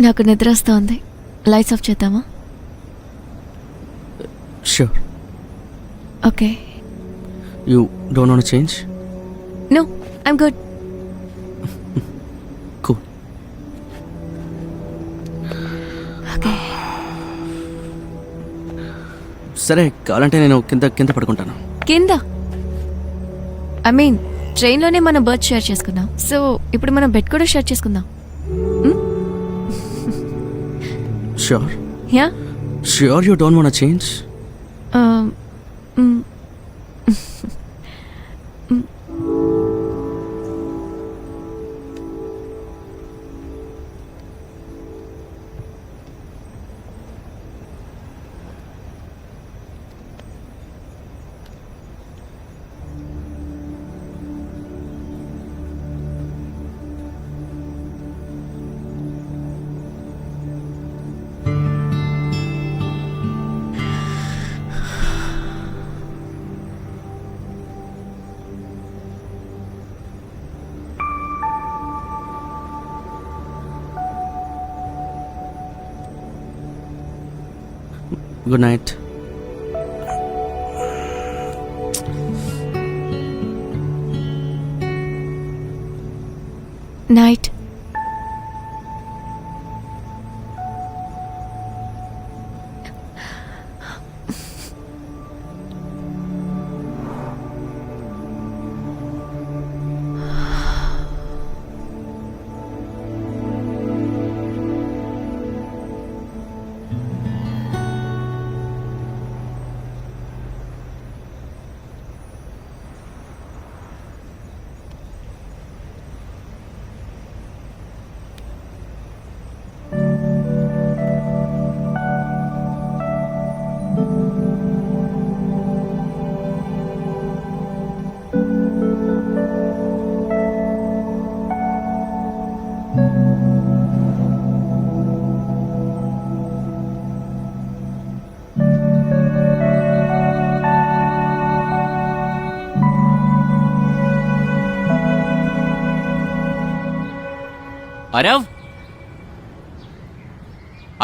నాకు నిద్ర వస్తోంది, లైట్స్ ఆఫ్ చేద్దామా? Sure. Okay. You don't want to change? No, I'm good. Cool. Okay. సరే, కావాలంటే నేను కింద పడుకుంటాను. కింద? ఐ మీన్ ట్రైన్లోనే మనం బర్త్ షేర్ చేసుకుందాం. సో ఇప్పుడు మనం బెడ్ కూడా షేర్ చేసుకుందాం. Sure. Yeah? Sure you don't want to change? Good night. Night.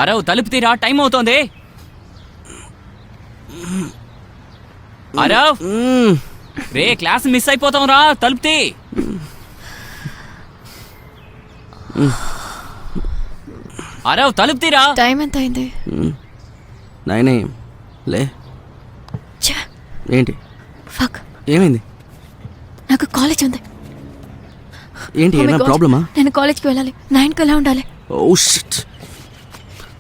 అరవ్ తలుపు తీరా, టైం అవుతోంది. అరవ్ రే, క్లాస్ మిస్ అయిపోతాం రా, తలుపు తీ. అరవ్ తలుపు తీరా. టైం ఎంత అయింది? 9 AM. లే. ఏంటి? ఫక్. ఏమైంది? నాకు కాలేజ్ ఉంది. ఏంటి, Oh my ఏమైనా God. ప్రాబ్లమా? నేను కాలేజ్కి వెళ్ళాలి. 9కి ఎలా ఉండాలి? Oh shit.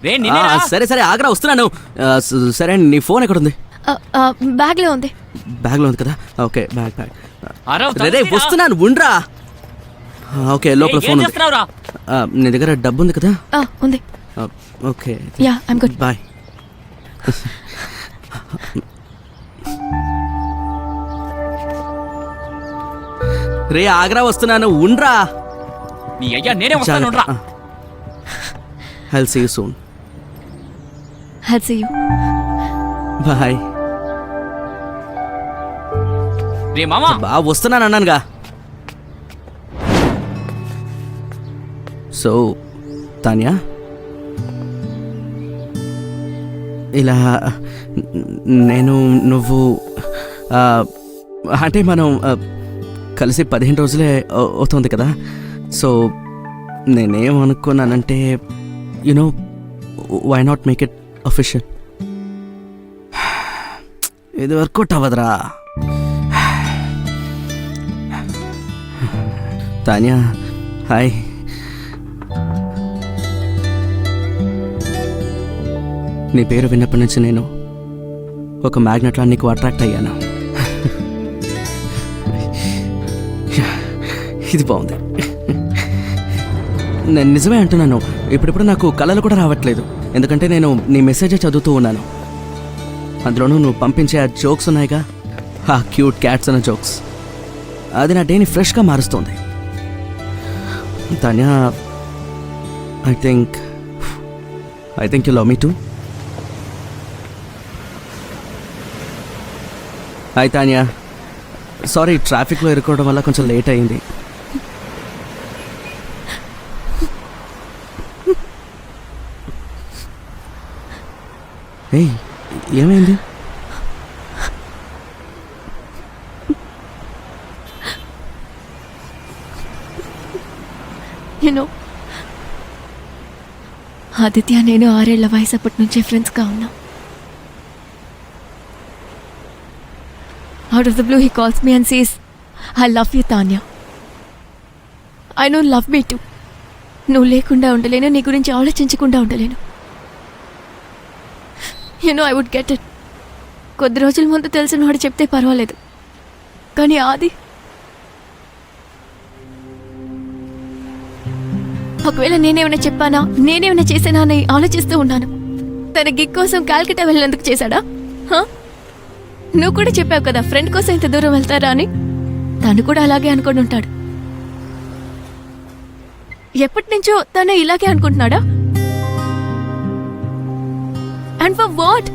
రే నిన్నేరా. సరే ఆగ్రా, వస్తున్నాను. సరే, నీ ఫోన్ ఎక్కడుంది? బ్యాగ్లో ఉంది. బ్యాగ్లో ఉంది కదా? Okay, bag. అరవ్ రే వస్తున్నాను, ఉండ్రా. ఓకే, లోపల ఫోన్ ఉంది. నీ దగ్గర డబ్బు ఉంది కదా? ఉంది. Okay, yeah, I'm good. Bye. రే ఆగ్రా, వస్తున్నాను, ఉండ్రా. నీ అయ్యా, నేనే వస్తాను రా. I'll see you soon. I'll see you. Bye. రే మామా, వస్తున్నాను అన్నానుగా. సో తాన్యా, ఇలా నువ్వు అంటే మనం కలిసి 15 రోజులే అవుతుంది కదా. సో నేనేమనుకున్నానంటే you know why not make it official. ఇది వర్కౌట్ అవ్వదురా. తాన్యా హాయ్. నీ పేరు విన్నప్పటి నుంచి నేను ఒక మ్యాగ్నెట్లా నీకు అట్రాక్ట్ అయ్యాను. ఇది బాగుంది. నేను నిజమే అంటున్నాను. ఇప్పుడిప్పుడు నాకు కళలు కూడా రావట్లేదు, ఎందుకంటే నేను నీ మెసేజే చదువుతూ ఉన్నాను. అందులోనూ నువ్వు పంపించే ఆ జోక్స్ ఉన్నాయిగా, ఆ క్యూట్ క్యాట్స్ అన్న జోక్స్, అది నా డేని ఫ్రెష్గా మారుస్తుంది. Tanya I think you love me two. Hi Tanya, sorry ట్రాఫిక్లో ఇరుక్కోవడం వల్ల కొంచెం లేట్ అయింది. ఏయ్ ఏమైంది? యూనో ఆదిత్య నేను 6 ఏళ్ల వయసు అప్పటి నుంచే ఫ్రెండ్స్గా ఉన్నాం. Out of the blue he calls me and says I love you Tanya. I know love me too. నువ్వు లేకుండా ఉండలేను, నీ గురించి ఆలోచించకుండా ఉండలేను. You know I would get it. కొద్ది రోజుల ముందు తెలిసిన వాడు చెప్తే పర్వాలేదు, కానీ ఆది ఒకవేళ నేనేమైనా చెప్పానా, నేనేమైనా చేసానా అని ఆలోచిస్తూ ఉన్నాను. తన గిగ్ కోసం కాల్కటా వెళ్ళినందుకు చేశాడా? నువ్వు కూడా చెప్పావు కదా ఫ్రెండ్ కోసం ఇంత దూరం వెళ్తారా అని. తను కూడా అలాగే అనుకుని ఉంటాడు. ఎప్పటి నుంచో తను ఇలాగే అనుకుంటున్నాడా? And for what?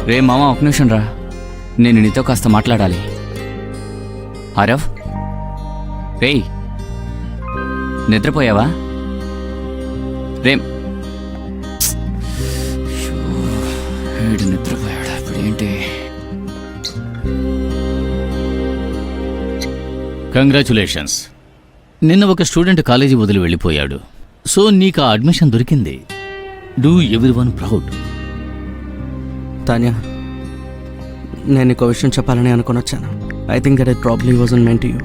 రే మామ, ఒక నిమిషం రా, నేను నీతో కాస్త మాట్లాడాలి. ఆరవ్, రేయ్ నిద్రపోయావా? రే వీడు నిద్రపోయాడు. ఇప్పుడు ఏంటి? కంగ్రాచులేషన్స్. నిన్న ఒక స్టూడెంట్ కాలేజీ వదిలి వెళ్ళిపోయాడు. సో నీకు ఆ అడ్మిషన్ దొరికింది. Do everyone proud. తాన్యా, నేను నీకు విషయం చెప్పాలని అనుకుని వచ్చాను. I think that it probably wasn't meant to you.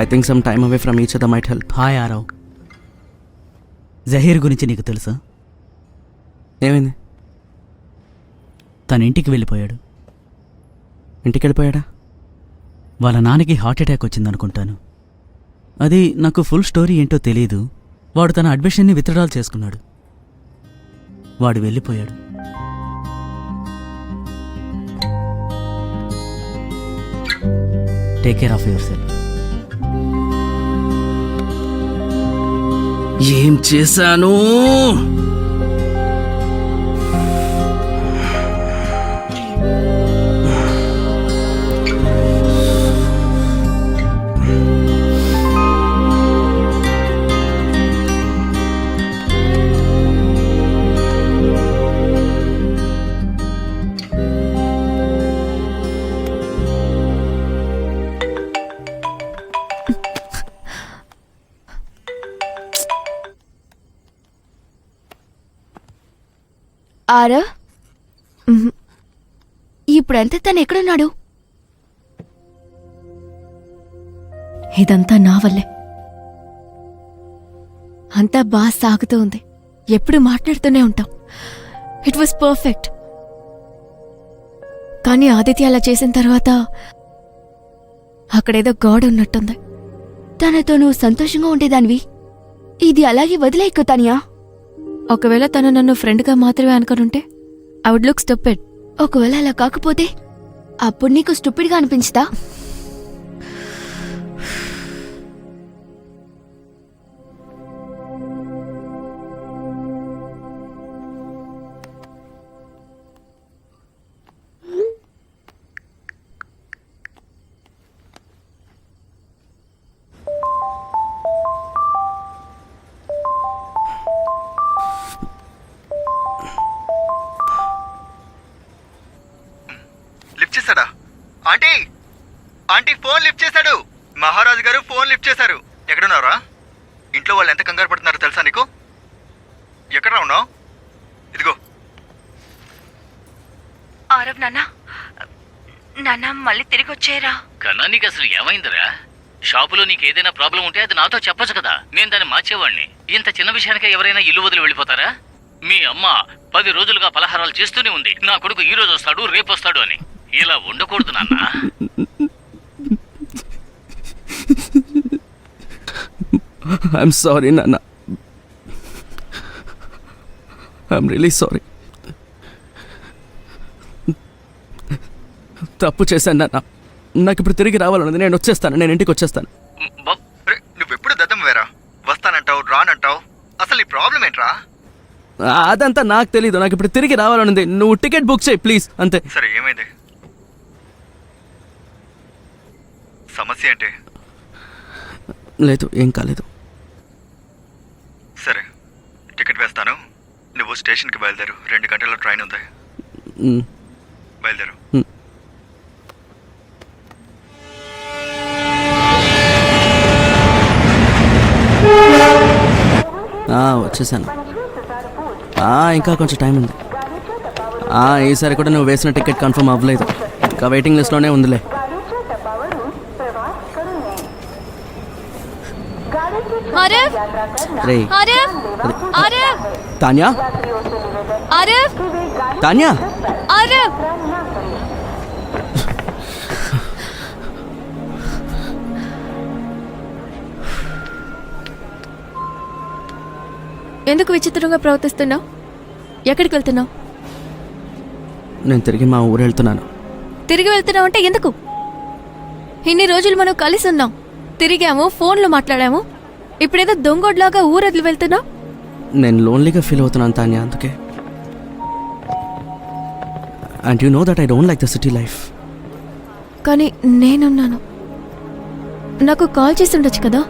I think some time away from each other might help. Hi Aarav, Zaheer గురించి నీకు తెలుసా? ఏమైంది? తన ఇంటికి వెళ్ళిపోయాడు. ఇంటికి వెళ్ళిపోయాడా? వాళ్ళ నాన్నకి హార్ట్ అటాక్ వచ్చిందనుకుంటాను. అది నాకు ఫుల్ స్టోరీ ఏంటో తెలియదు. వాడు తన అడ్మిషన్ని విత్డ్రాల్ చేసుకున్నాడు. వాడు వెళ్ళిపోయాడు. Take care of your self. ఏం చేశాను? ఆరా ఇప్పుడంతా తను ఎక్కడున్నాడు? ఇదంతా నా వల్లే. అంతా బాగా సాగుతూ ఉంది. ఎప్పుడు మాట్లాడుతూనే ఉంటాం. It was perfect. కానీ ఆదిత్య అలా చేసిన తర్వాత అక్కడేదో గాడ్ ఉన్నట్టుంది. తనతో నువ్వు సంతోషంగా ఉండేదానివి. ఇది అలాగే వదిలేయకు తానియా. ఒకవేళ తను నన్ను ఫ్రెండ్గా మాత్రమే అనుకునుంటే ఐ వుడ్ లుక్ స్టూపిడ్. ఒకవేళ అలా కాకపోతే అప్పుడు నీకు స్టూపిడ్గా అనిపించదా? లిఫ్ట్ చేశాడా? ఆంటీ ఆంటీ ఫోన్ లిఫ్ట్ చేశాడు. మహారాజు గారు ఫోన్ లిఫ్ట్ చేశారు. ఎక్కడున్నారా? ఇంట్లో వాళ్ళు ఎంత కంగారు పడుతున్నారో తెలుసా నీకు? ఎక్కడ ఉన్నావు? ఇదిగో. ఆరవ్ నాన్న మళ్ళీ తిరిగి వచ్చేరా. కన్నా నీకు అసలు ఏమైందిరా? షాపులో నీకు ఏదైనా ప్రాబ్లం ఉంటే అది నాతో చెప్పొచ్చు కదా, నేను దాన్ని మార్చేవాడిని. ఇంత చిన్న విషయానికే ఎవరైనా ఇల్లు వదిలి వెళ్ళిపోతారా? మీ అమ్మ 10 రోజులుగా పలహారాలు చేస్తూనే ఉంది, నా కొడుకు ఈ రోజు వస్తాడు రేపు వస్తాడు అని. ఇలా ఉండకూడదు నాన్న. ఐఎమ్ సారీ నాన్న. I'm really sorry. తప్పు చేశాను నాన్న. నాకు ఇప్పుడు తిరిగి రావాలన్నది. నేను వచ్చేస్తాను. నేను ఇంటికి వచ్చేస్తాను. నువ్వెప్పుడు దద్దం వేరా? వస్తానంటావు రానంటావు. అసలు ఈ ప్రాబ్లం ఏంట్రా? అదంతా నాకు తెలీదు. నాకు ఇప్పుడు తిరిగి రావాలన్నది. నువ్వు టికెట్ బుక్ చేయి ప్లీజ్, అంతే. సరే ఏమైంది? సమస్య ఏంటి? లేదు, ఏం కాలేదు. సరే టికెట్ వేస్తాను. నువ్వు స్టేషన్కి బయలుదేరు. 2 గంటల్లో ట్రైన్ ఉంది. బయలుదేరు. వచ్చేసాను. ఇంకా కొంచెం టైం ఉంది. ఈసారి కూడా నువ్వు వేసిన టికెట్ కన్ఫర్మ్ అవ్వలేదు. ఇంకా వెయిటింగ్ లిస్ట్లోనే ఉందిలే. రే తాన్యా, తాన్యా, ఎందుకు విచిత్రంగా ప్రవర్తిస్తున్నావు? ఎక్కడికి వెళ్తున్నావు? నేను తిరిగి మా ఊరు వెళ్తున్నాను. తిరిగి వెళ్తున్నావు అంటే ఎందుకు? ఇన్ని రోజులు మనం కలిసి ఉన్నాం, తిరిగాము, ఫోన్లో మాట్లాడాము. ఇప్పుడేదో దొంగోడ్లాగా ఊరొదిలి వెళ్తున్నావు. నేను లోన్లీగా ఫీల్ అవుతున్నాను తాన్యా, అందుకే. And you know that I don't like the city life. కానీ నేనున్నాను. నాకు కాల్ చేసి ఉండొచ్చు కదా.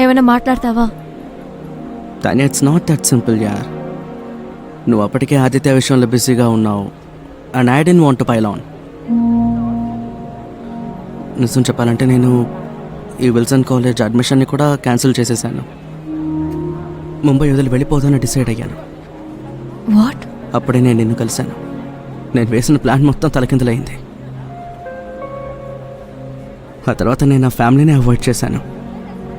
ఏమైనా మాట్లాడతావా? Tanya, it's not that simple యార్. నువ్వు అప్పటికే ఆదిత్య విషయంలో బిజీగా ఉన్నావు. And I don't want to pile on. నిజం చెప్పాలంటే నేను ఈ విల్సన్ కాలేజ్ అడ్మిషన్ని కూడా క్యాన్సిల్ చేసేసాను. ముంబై వదిలి వెళ్ళిపోదానని డిసైడ్ అయ్యాను. వాట్? అప్పుడే నేను నిన్ను కలిశాను. నేను వేసిన ప్లాన్ మొత్తం తలకిందులైంది. ఆ తర్వాత నేను నా ఫ్యామిలీని అవాయిడ్ చేశాను.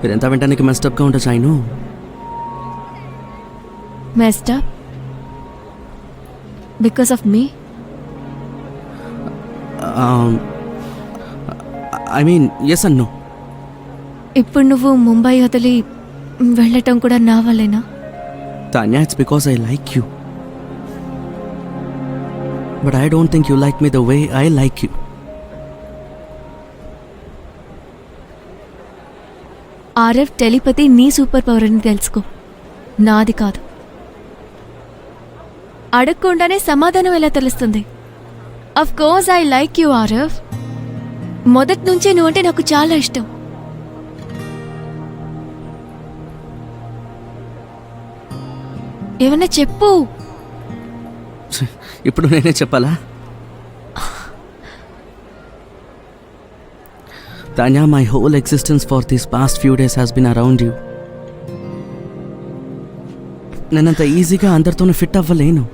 మీరెంత వింటానికి మెస్టప్గా ఉండొచ్చు. I know. Messed up? Because of me? I mean yes and no. ఇప్పుడు నువ్వు ముంబై వదిలి వెళ్ళటం కూడా నా వల్లేనా? Tanya, it's because I like you. But I don't think you like me the way I like you. RF telepathy నీ super power అని తెలుసుకో, నాది కాదు. అడగకుండానే సమాధానం ఎలా తెలుస్తుంది? Of course I like you RF. మొదటి నుంచే నువ్వంటే నాకు చాలా ఇష్టం. ఏమన్నా చెప్పు. ఇప్పుడు నేనే చెప్పాలా? Tanya, my whole existence for these past few days has been around you. నేనంత ఈజీగా అందరితోనూ ఫిట్ అవ్వలేను,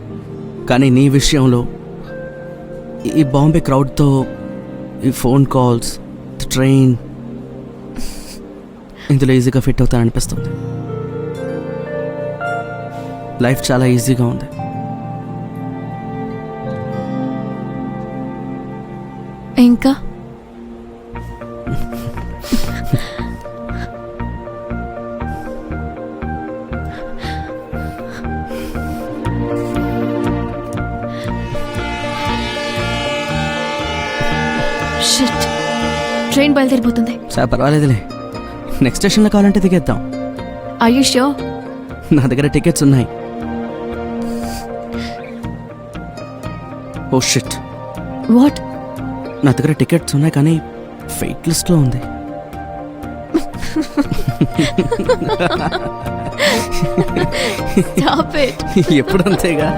కానీ నీ విషయంలో ఈ బాంబే క్రౌడ్తో, ఈ ఫోన్ కాల్స్, ట్రైన్, ఇందులో ఈజీగా ఫిట్ అవుతా అనిపిస్తుంది. లైఫ్ చాలా ఈజీగా ఉంది. ఇంకా షిట్, ట్రైన్ బయలుదేరిపోతుంది. సార్ పర్వాలేదులే, నెక్స్ట్ స్టేషన్లో కావాలంటే దిగేద్దాం. Are you sure? నా దగ్గర టికెట్స్ ఉన్నాయి. Oh shit, what? నా దగ్గర టికెట్స్ ఉన్నాయి కానీ ఫెయిట్ లిస్ట్లో ఉంది. Stop it. ఎప్పుడు అంతేగా.